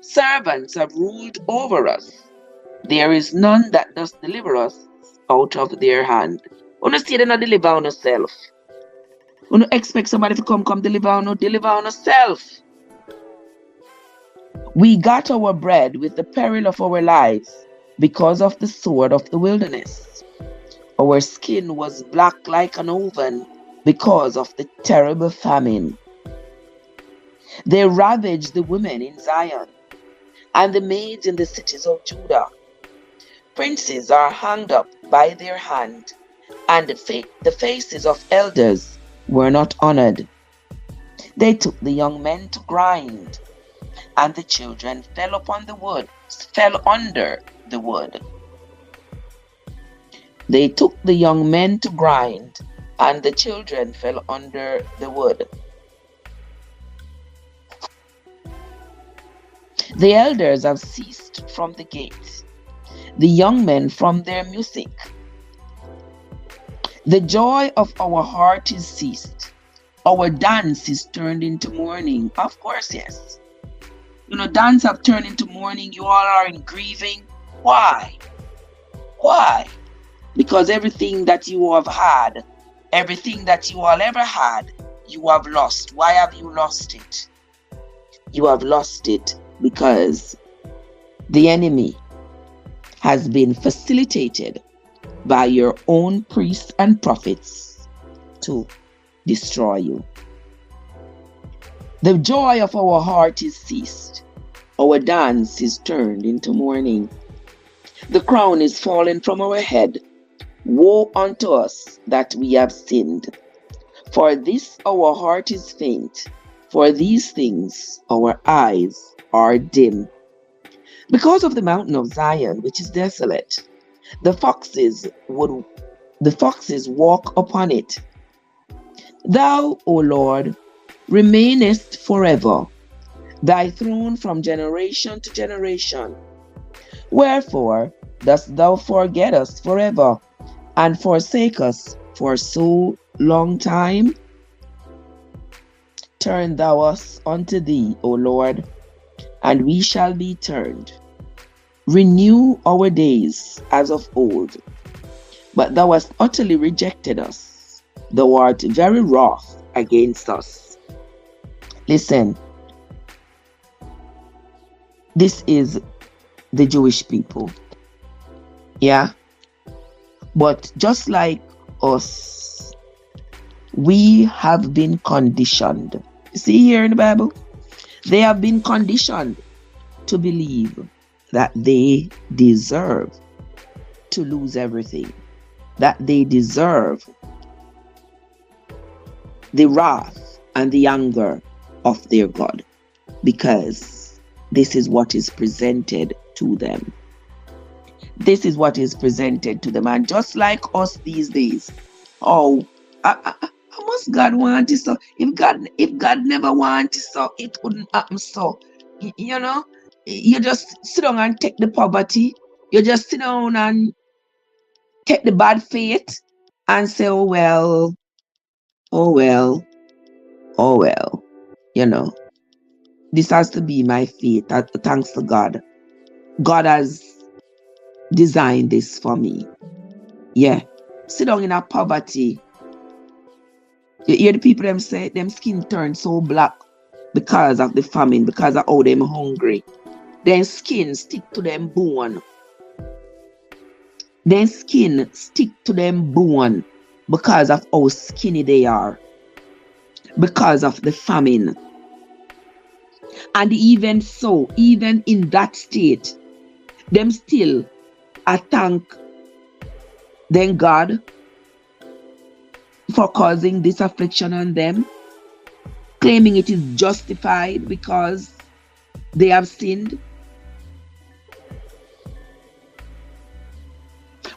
Servants have ruled over us. There is none that does deliver us out of their hand. You see, they not deliver on yourself. You don't expect somebody to come deliver on yourself. We got our bread with the peril of our lives because of the sword of the wilderness. Our skin was black like an oven because of the terrible famine. They ravaged the women in Zion and the maids in the cities of Judah. Princes are hanged up by their hand, and the faces of elders were not honored. They took the young men to grind, and the children fell under the wood. They took the young men to grind, and the children fell under the wood. The elders have ceased from the gate, the young men from their music. The joy of our heart is ceased. Our dance is turned into mourning. Of course, yes. Dance have turned into mourning. You all are in grieving. Why? Why? Because everything that you have had, everything that you all ever had, you have lost. Why have you lost it? You have lost it because the enemy has been facilitated by your own priests and prophets to destroy you. The joy of our heart is ceased. Our dance is turned into mourning. The crown is fallen from our head. Woe unto us that we have sinned. For this our heart is faint. For these things our eyes are dim. Because of the mountain of Zion, which is desolate, the foxes walk upon it. Thou, O Lord, remainest forever, thy throne from generation to generation. Wherefore dost thou forget us forever, and forsake us for so long time? turn thou us unto thee, O Lord, and we shall be turned. Renew our days as of old. But thou hast utterly rejected us. Thou art very wroth against us. Listen, this is the Jewish people. Yeah? But just like us, we have been conditioned. See here in the Bible? They have been conditioned to believe that they deserve to lose everything, that they deserve the wrath and the anger of their God, because this is what is presented to them. This is what is presented to them. And just like us these days, how must God want it so? If God never wanted it so, it wouldn't happen so. You know, you just sit down and take the poverty. You just sit down and take the bad fate and say, oh well, oh well, oh well. You know, this has to be my fate. Thanks to God. God has designed this for me. Yeah. Sit down in a poverty. You hear the people them say them skin turn so black because of the famine, because of how them hungry. Then skin stick to them bone. Then skin stick to them bone because of how skinny they are. Because of the famine. And even so, even in that state, them still thank then God for causing this affliction on them, claiming it is justified because they have sinned.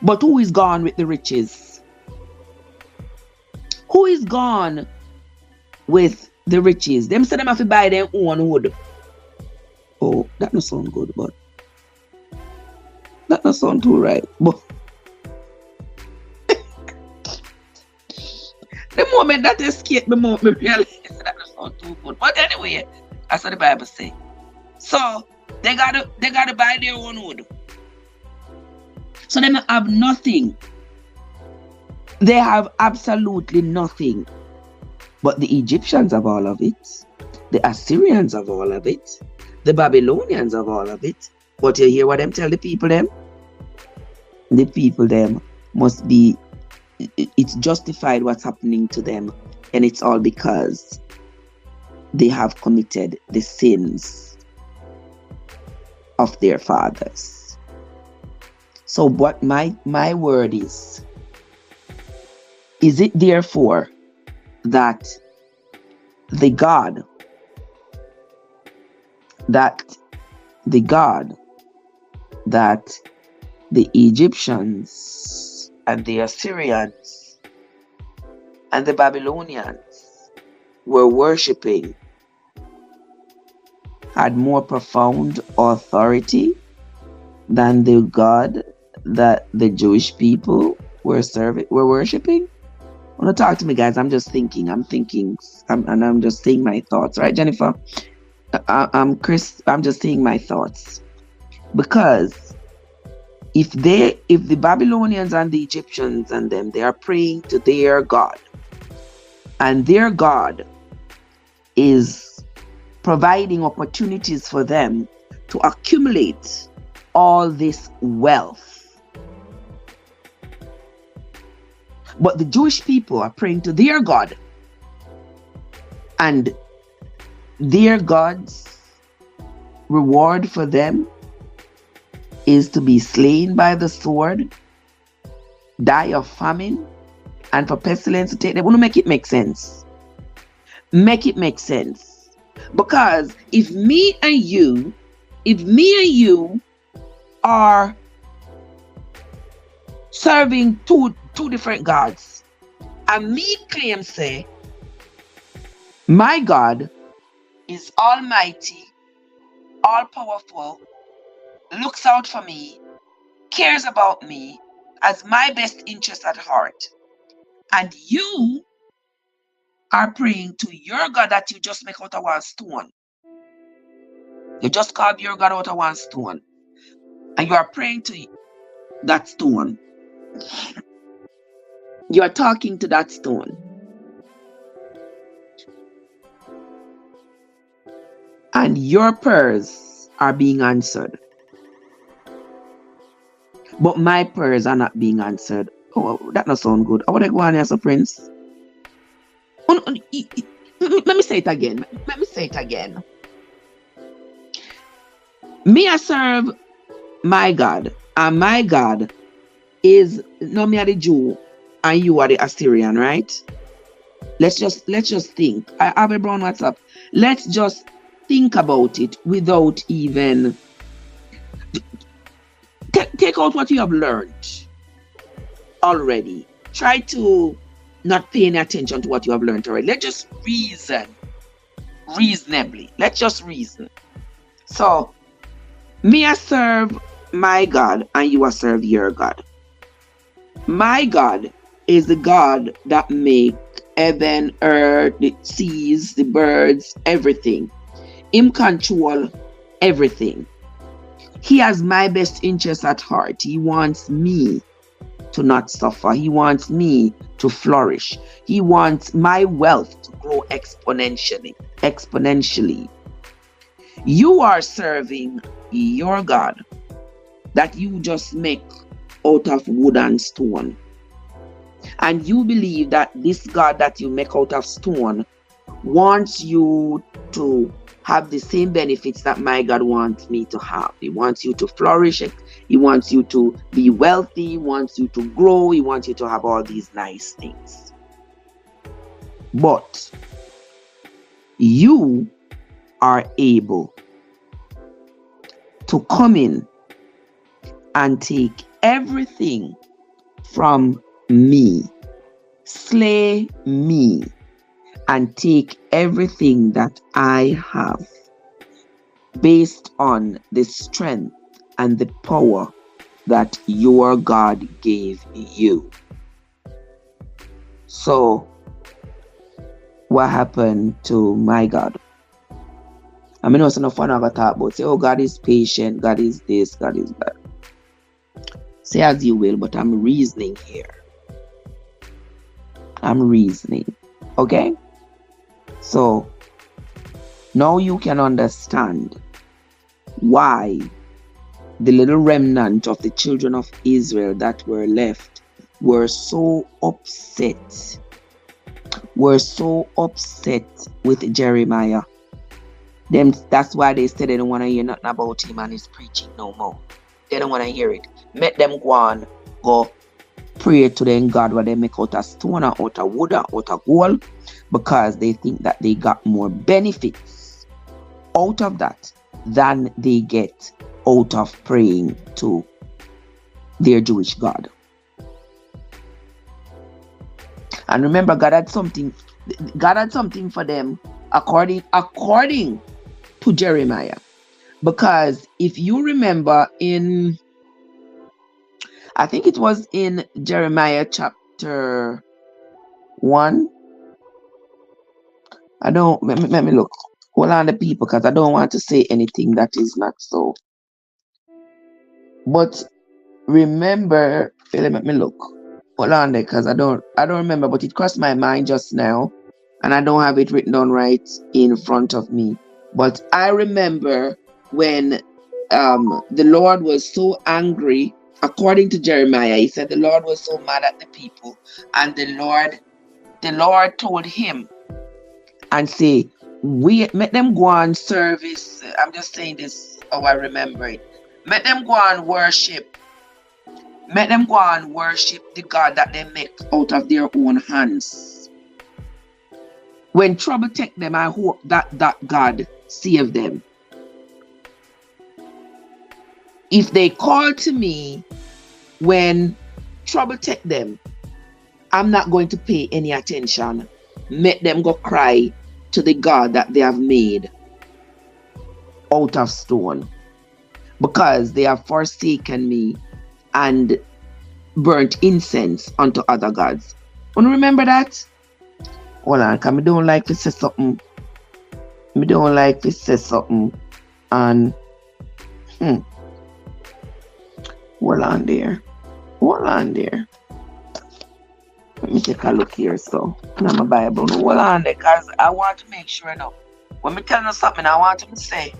But who is gone with the riches? Who is gone with the riches? Them say them have to buy their own wood. Oh, that don't sound good, but that don't sound too right. But the moment that escaped me, me realize that don't sound too good. But anyway, that's what the Bible says. So they gotta buy their own wood. So they have nothing. They have absolutely nothing. But the Egyptians have all of it. The Assyrians have all of it. The Babylonians have all of it. But you hear what them tell the people them? The people them must be, it's justified what's happening to them. And it's all because they have committed the sins of their fathers. So what my word is it therefore that the God that the Egyptians and the Assyrians and the Babylonians were worshipping had more profound authority than the God that the Jewish people were worshipping? Want to talk to me, guys? I'm just thinking. I'm just saying my thoughts, right, Jennifer? I'm Chris. I'm just saying my thoughts, because if the Babylonians and the Egyptians and them, they are praying to their God, and their God is providing opportunities for them to accumulate all this wealth. But the Jewish people are praying to their God, and their God's reward for them is to be slain by the sword, die of famine, and for pestilence to take them. I want to make it make sense. Make it make sense. Because if me and you are serving two different gods, and me claim say my God is almighty, all powerful, looks out for me, cares about me, has my best interest at heart, and you are praying to your God that you just make out of one stone. You just carve your God out of one stone. And you are praying to that stone. You are talking to that stone. And your prayers are being answered. But my prayers are not being answered. Oh, that not sound good. I want to go on as a prince. Let me say it again. Let me say it again. Me I serve my God, and my God is no me are the Jew, and you are the Assyrian, right? Let's just think. I have a brown WhatsApp. Let's just think about it without even take out what you have learned already. Try to not pay any attention to what you have learned already. Let's just reason reasonably. Let's just reason. So, me I serve my God, and you I serve your God. My God is the God that make heaven, earth, the seas, the birds, everything. Him control everything. He has my best interest at heart. He wants me to not suffer. He wants me to flourish. He wants my wealth to grow exponentially. You are serving your God that you just make out of wood and stone. And you believe that this God that you make out of stone wants you to have the same benefits that my God wants me to have. He wants you to flourish. He wants you to be wealthy. He wants you to grow. He wants you to have all these nice things. But you are able to come in and take everything from me, slay me, and take everything that I have based on the strength and the power that your God gave you. So, what happened to my God? I mean, also no fun ever talk about, say, oh, God is patient, God is this, God is that. Say as you will, but I'm reasoning here. I'm reasoning. Okay? So, now you can understand why the little remnant of the children of Israel that were left were so upset. With Jeremiah. That's why they said they don't want to hear nothing about him and his preaching no more. They don't want to hear it. Make them go pray to them God where they make out of stone or out of wood or out of gold, because they think that they got more benefits out of that than they get out of praying to their Jewish God. And remember, God had something for them according to Jeremiah. Because if you remember I think it was in Jeremiah chapter 1. Let me look. Hold on the people, because I don't want to say anything that is not so. But remember, let me look. Hold on there, because I don't remember, but it crossed my mind just now, and I don't have it written down right in front of me. But I remember when the Lord was so angry, according to Jeremiah, he said the Lord was so mad at the people, and the Lord told him and say, we make them go on service. I'm just saying this how I remember it. Make them go on worship. Make them go and worship the God that they make out of their own hands. When trouble take them, I hope that God save them. If they call to me when trouble take them, I'm not going to pay any attention. Make them go cry to the God that they have made out of stone, because they have forsaken me and burnt incense unto other gods. Want to remember that? Hold on, because I don't like to say something. I don't like to say something. And hold on there. Hold on there. Let me take a look here. So, in my Bible. Hold on there, because I want to make sure now. When me tell you something, I want to say.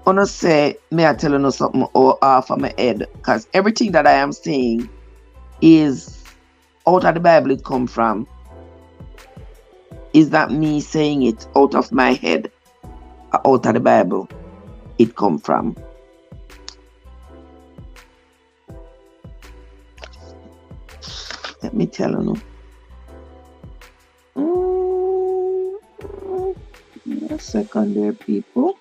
I want to say, may I tell you something off of my head? Because everything that I am saying is out of the Bible it come from. Is that me saying it out of my head? Out of the Bible it come from. Let me tell you now. A second there, people.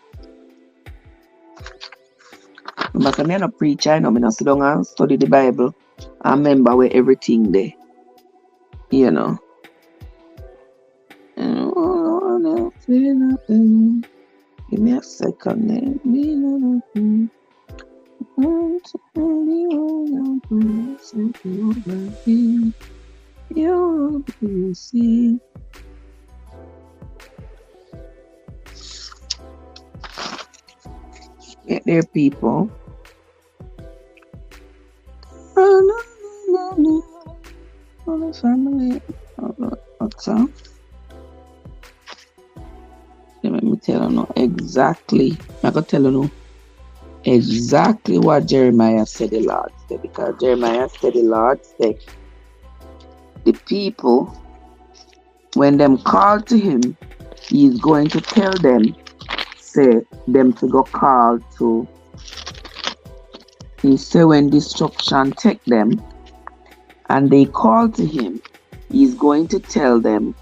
Because I'm not a preacher, I know I'm not sit down and study the Bible. I remember where everything there. You know. Give me a second there. You see. Get there, people. Family. What's up? Let me tell you exactly. I'm going to tell you exactly what Jeremiah said the Lord said. Because Jeremiah said the Lord said, the people, when them call to him, he is going to tell them, say them to go call to. He said when destruction take them, and they call to him, he's going to tell them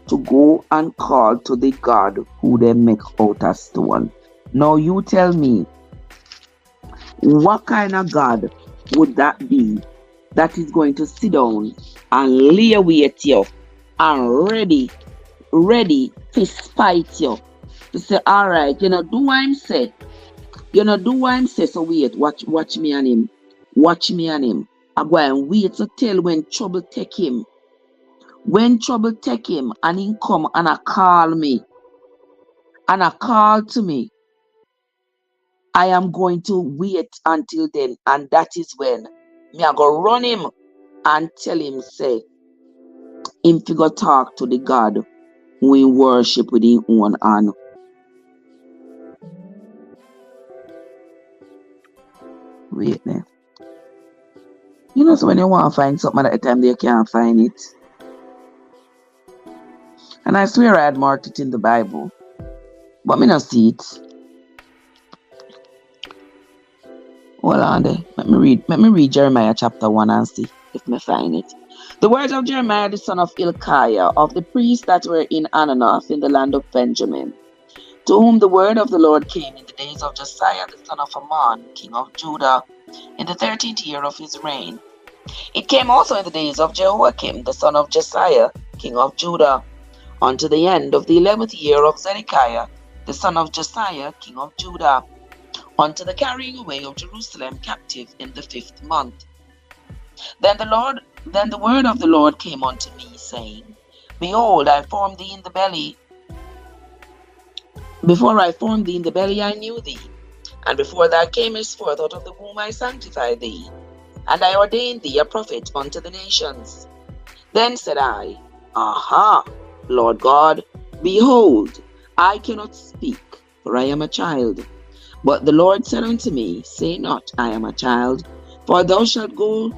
to go and call to the God who they make out of stone. Now you tell me, what kind of God would that be that is going to sit down and lay await you and ready to spite you? To say, all right, do what I'm say. Do what I'm say. So wait, watch me and him. Watch me and him. I go and wait to tell when trouble take him. When trouble take him and he come and I call me. And I call to me. I am going to wait until then. And that is when me I go run him and tell him, say, him to go talk to the God who he worship with his own hand. Wait there. So when you want to find something at the time they can't find it. And I swear I had marked it in the Bible. But me not see it. Hold on there. Let me read Jeremiah chapter 1 and see if me find it. The words of Jeremiah the son of Hilkiah, of the priests that were in Ananoth in the land of Benjamin, to whom the word of the Lord came in the days of Josiah the son of Ammon, king of Judah, in the 13th year of his reign. It came also in the days of Jehoiakim the son of Josiah, king of Judah, unto the end of the 11th year of Zedekiah the son of Josiah, king of Judah, unto the carrying away of Jerusalem captive in the 5th month. Then the word of the Lord came unto me, saying, Behold, I formed thee in the belly. Before I formed thee in the belly, I knew thee. And before thou camest forth out of the womb, I sanctified thee. And I ordained thee a prophet unto the nations. Then said I, Aha, Lord God, behold, I cannot speak, for I am a child. But the Lord said unto me, Say not, I am a child, for thou shalt go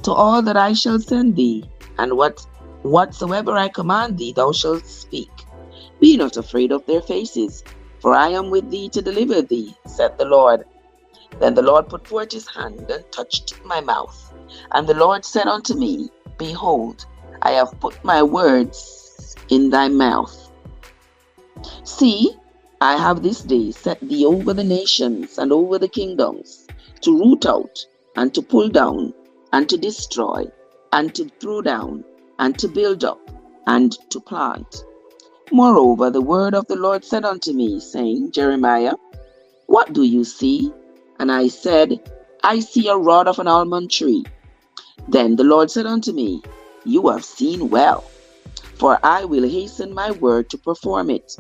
to all that I shall send thee, and whatsoever I command thee thou shalt speak. Be not afraid of their faces, for I am with thee to deliver thee, saith the Lord. Then the Lord put forth his hand and touched my mouth. And the Lord said unto me, Behold, I have put my words in thy mouth. See, I have this day set thee over the nations and over the kingdoms, to root out, and to pull down, and to destroy, and to throw down, and to build up, and to plant. Moreover, the word of the Lord said unto me, saying, Jeremiah, what do you see? And I said, I see a rod of an almond tree. Then the Lord said unto me, You have seen well, for I will hasten my word to perform it.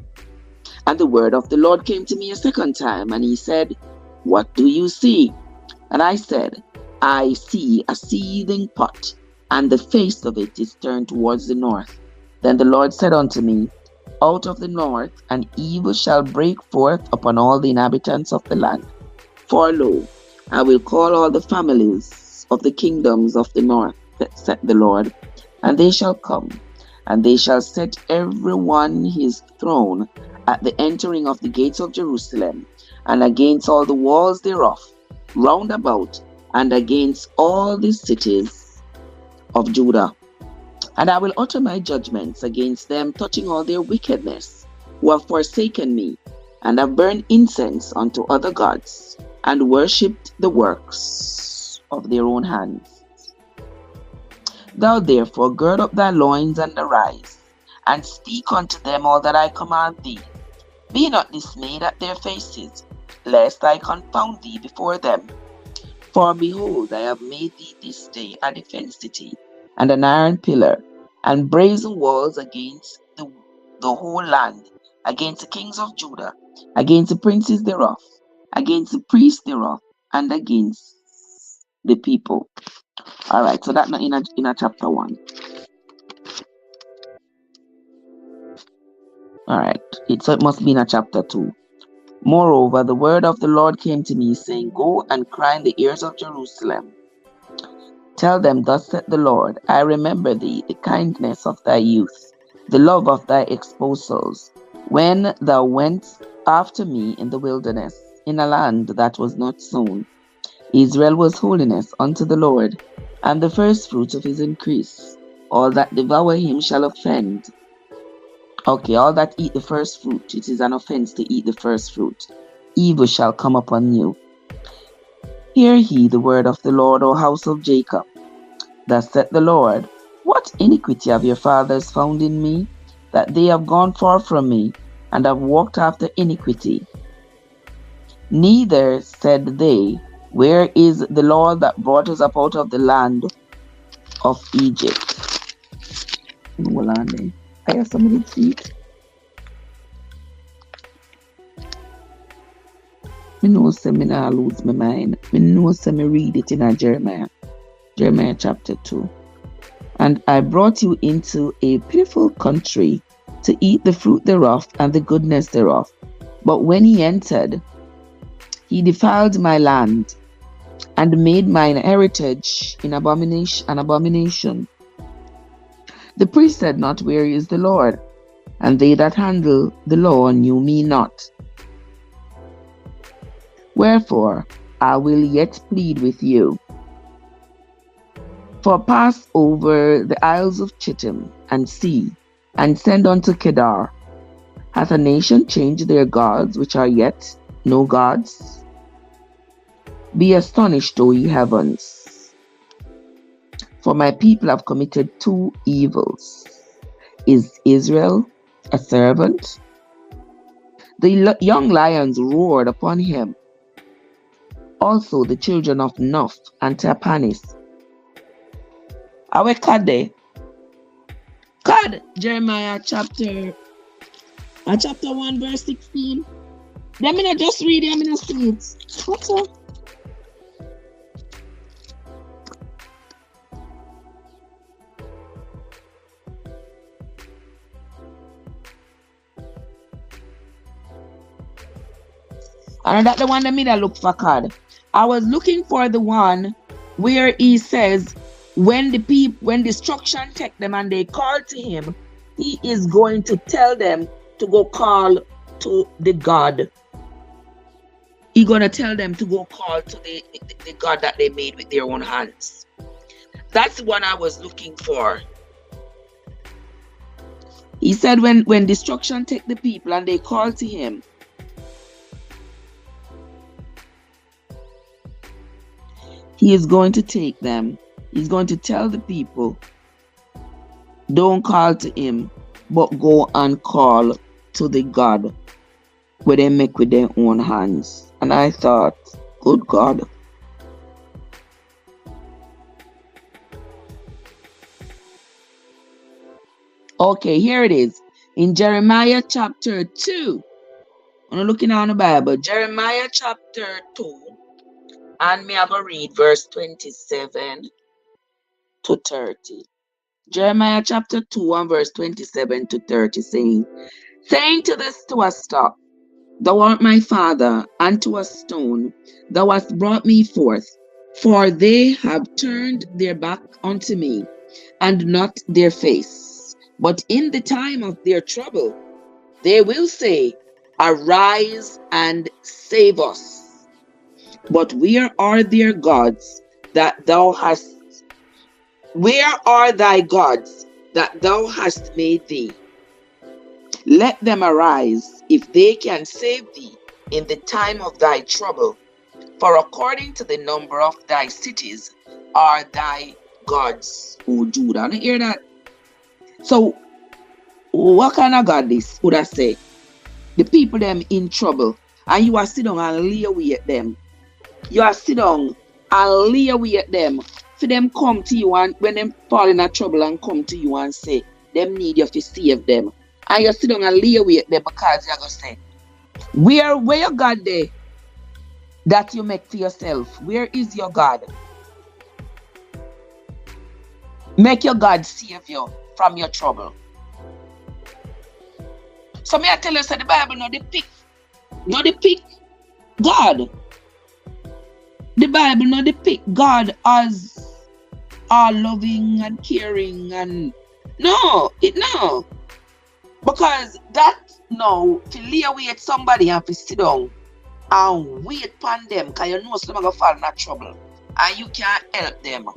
And the word of the Lord came to me a second time, and he said, What do you see? And I said, I see a seething pot, and the face of it is turned towards the north. Then the Lord said unto me, Out of the north an evil shall break forth upon all the inhabitants of the land. For lo, I will call all the families of the kingdoms of the north, said the Lord, and they shall come, and they shall set every one his throne at the entering of the gates of Jerusalem, and against all the walls thereof, round about, and against all the cities of Judah. And I will utter my judgments against them touching all their wickedness, who have forsaken me, and have burned incense unto other gods, and worshipped the works of their own hands. Thou therefore gird up thy loins and arise, and speak unto them all that I command thee. Be not dismayed at their faces, lest I confound thee before them. For behold, I have made thee this day a defense city, and an iron pillar, and brazen walls against the whole land, against the kings of Judah, against the princes thereof, against the priests thereof, and against the people. All right, so that's not in a chapter 1. All right, so it must be in a chapter 2. Moreover, the word of the Lord came to me, saying, Go and cry in the ears of Jerusalem. Tell them, Thus saith the Lord, I remember thee, the kindness of thy youth, the love of thy espousals, when thou wentest after me in the wilderness, in a land that was not sown. Israel was holiness unto the Lord, and the first fruits of his increase. All that devour him shall offend. Okay, all that eat the first fruit, it is an offense to eat the first fruit. Evil shall come upon you. Hear ye the word of the Lord, O house of Jacob. Thus saith the Lord, What iniquity have your fathers found in me, that they have gone far from me, and have walked after iniquity? Neither said they, Where is the Lord that brought us up out of the land of Egypt? Hold on there. I have some of the sheet. I know say me not lose my mind. I know say me read it in a Jeremiah chapter 2. And I brought you into a pitiful country to eat the fruit thereof and the goodness thereof. But when he entered, he defiled my land, and made mine heritage an abomination. The priest said not, Where is the Lord? And they that handle the law knew me not. Wherefore I will yet plead with you. For pass over the isles of Chittim, and see, and send unto Kedar. Hath a nation changed their gods, which are yet no gods? Be astonished, O ye heavens, for my people have committed 2 evils. Is Israel a servant? The young lions roared upon him, also the children of Noph and Tapanis. Awe Kade. God, Jeremiah chapter 1 verse 16. Let me not just read it, I'm going to see it. What's up? And that's the one that made I look for God. I was looking for the one where he says, when destruction take them and they call to him, he is going to tell them to go call to the God. He's going to tell them to go call to the God that they made with their own hands. That's the one I was looking for. He said when destruction take the people and they call to him, he is going to take them. He's going to tell the people, don't call to him, but go and call to the God where they make with their own hands. And I thought, good God. Okay, here it is. In Jeremiah chapter 2. I'm looking on the Bible. Jeremiah chapter 2. And me I go read verse 27 to 30. Jeremiah chapter 2 and verse 27 to 30 saying to a stop, thou art my father, and to a stone, thou hast brought me forth. For they have turned their back unto me, and not their face. But in the time of their trouble, they will say, arise and save us. But where are their gods that thou hast? Where are thy gods that thou hast made thee? Let them arise, if they can save thee in the time of thy trouble. For according to the number of thy cities are thy gods, O Judah. You hear that? So, what kind of God this would I say? The people them in trouble, and you are sit down and lay away at them. You are sit down and lay away at them. For them come to you, and when them fall in a trouble and come to you and say, them need you to save them. And you sit down and lay away at them because you're going to say, where your God there that you make for yourself? Where is your God? Make your God save you from your trouble. So may I tell you, so the Bible not depict God. The Bible not depict God as all loving and caring and no. Because that now to lay away at somebody and to sit down and wait upon them because you know some are going to fall in that trouble and you can't help them.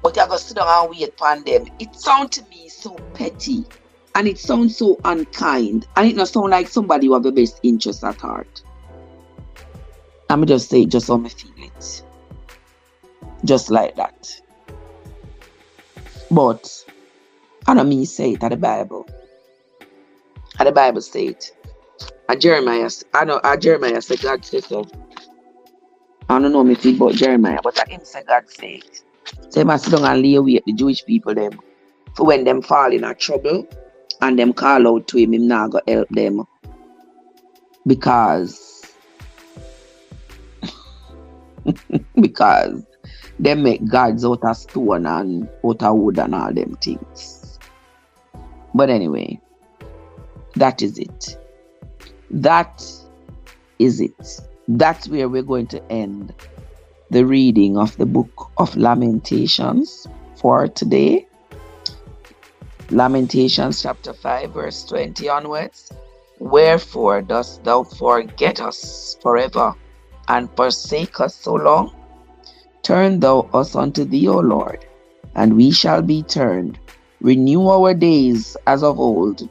But you're going to sit down and wait upon them. It sounds to me so petty. And it sounds so unkind. And it not sound like somebody who have the best interest at heart. I'm just say it just how I feel it. Just like that. But I don't mean say it at the Bible. And the Bible say it. And Jeremiah said God said so. I don't know me feel about Jeremiah, but I him say God say it. So he must sit down and lay away at the Jewish people them. For when them fall in a trouble and them call out to him not go help them. Because they make gods out of stone and out of wood and all them things. But anyway, that is it. That is it. That's where we're going to end the reading of the book of Lamentations for today. Lamentations chapter 5 verse 20 onwards. Wherefore dost thou forget us forever and forsake us so long? Turn thou us unto thee, O Lord, and we shall be turned. Renew our days as of old.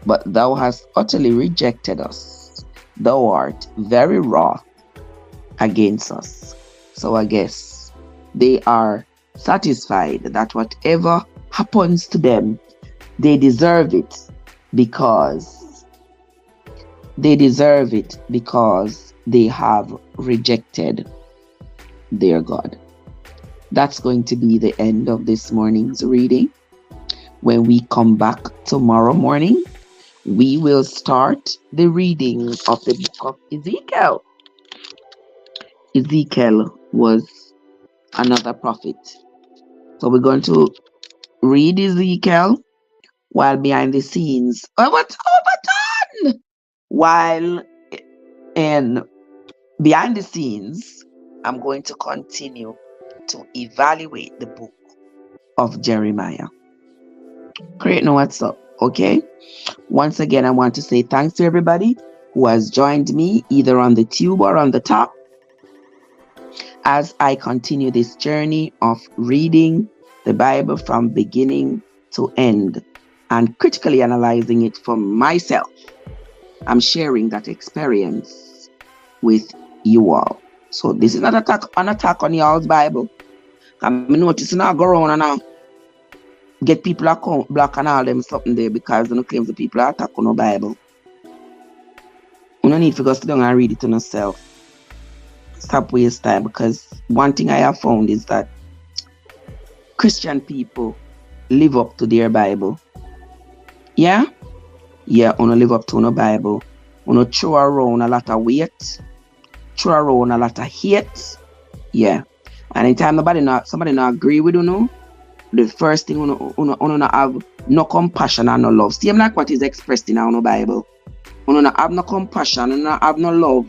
But thou hast utterly rejected us. Thou art very wroth against us. So I guess they are satisfied that whatever happens to them, they deserve it because they have rejected their God. That's going to be the end of this morning's reading. When we come back tomorrow morning, we will start the reading of the book of Ezekiel. Ezekiel was another prophet. So we're going to read Ezekiel while behind the scenes. Overton! While behind the scenes, I'm going to continue to evaluate the book of Jeremiah. Great, know what's up, okay? Once again, I want to say thanks to everybody who has joined me either on the tube or on the top as I continue this journey of reading the Bible from beginning to end and critically analyzing it for myself. I'm sharing that experience with you all. So this is not an attack on y'all's Bible. I'm noticing I go around and now get people account block and all them something there because they don't claim the people are attack on the Bible. You don't need to go sit down and read it to yourself. Stop waste time, because one thing I have found is that Christian people live up to their Bible Yeah? Yeah, wanna live up to the Bible. Wanna throw around a lot of weight, throw around a lot of hate. Yeah. And anytime somebody not agree with you, the first thing wanna have no compassion and no love. Same like what is expressed in our Bible. Wanna have no compassion, wanna have no love.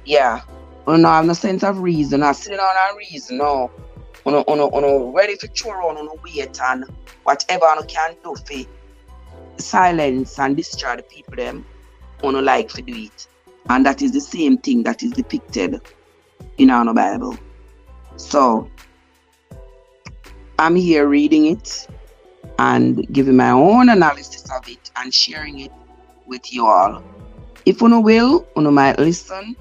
Yeah. Wanna have no sense of reason, not sitting on a reason, no. Wanna ready to throw around on weight and whatever you can do for silence and destroy the people them like to do it. And that is the same thing that is depicted in our Bible. So I'm here reading it and giving my own analysis of it and sharing it with you all. If you will, you might listen,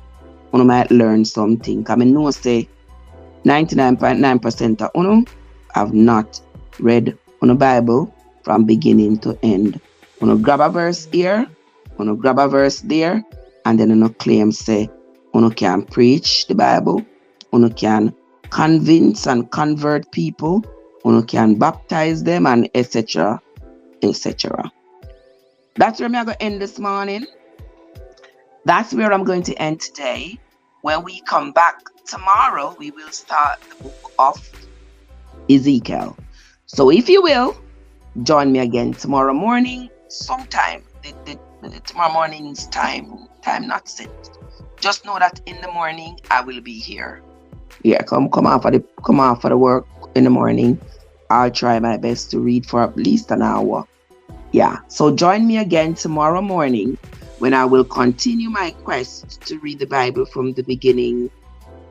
you might learn something. I mean, no say 99.9% of you have not read the Bible from beginning to end. You grab a verse here, you grab a verse there, and then you claim say you can preach the Bible, you can convince and convert people, you can baptize them, and etc. etc. That's where I'm going to end this morning. That's where I'm going to end today. When we come back tomorrow, we will start the book of Ezekiel. So if you will, join me again tomorrow morning sometime. Tomorrow morning's time not set. Just know that in the morning I will be here. Yeah, come off for the work in the morning. I'll try my best to read for at least an hour. Yeah, so join me again tomorrow morning when I will continue my quest to read the Bible from the beginning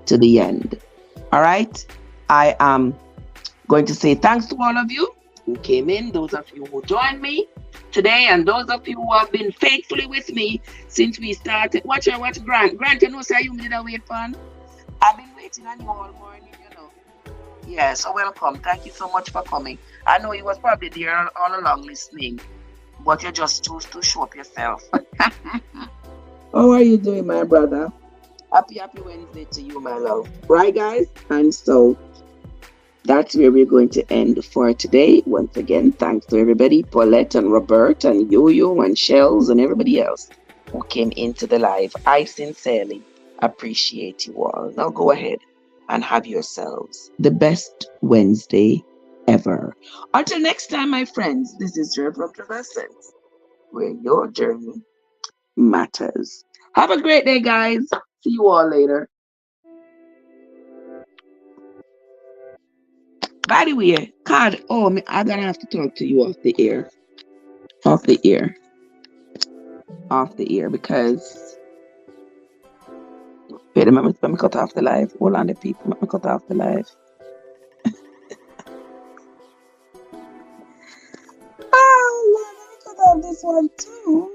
to the end. All right? I am going to say thanks to all of you who came in, those of you who joined me today, and those of you who have been faithfully with me since we started. Watch Grant. Grant, you know, say you did a wait fun. I've been waiting on you all morning, you know. Yeah, so welcome. Thank you so much for coming. I know you was probably there all along listening, but you just choose to show up yourself. How are you doing, my brother? Happy Wednesday to you, my love. Right, guys? And so that's where we're going to end for today. Once again, thanks to everybody, Paulette and Robert and Yo-Yo and Shells and everybody else who came into the live. I sincerely appreciate you all. Now go ahead and have yourselves the best Wednesday ever. Until next time, my friends, this is Trev from Trevessence, where your journey matters. Have a great day, guys. See you all later. By the way, God, I'm gonna have to talk to you off the air. Off the air, because wait a minute, let me cut off the live. Hold on, the people, let me cut off the live. Oh, let me cut off this one too.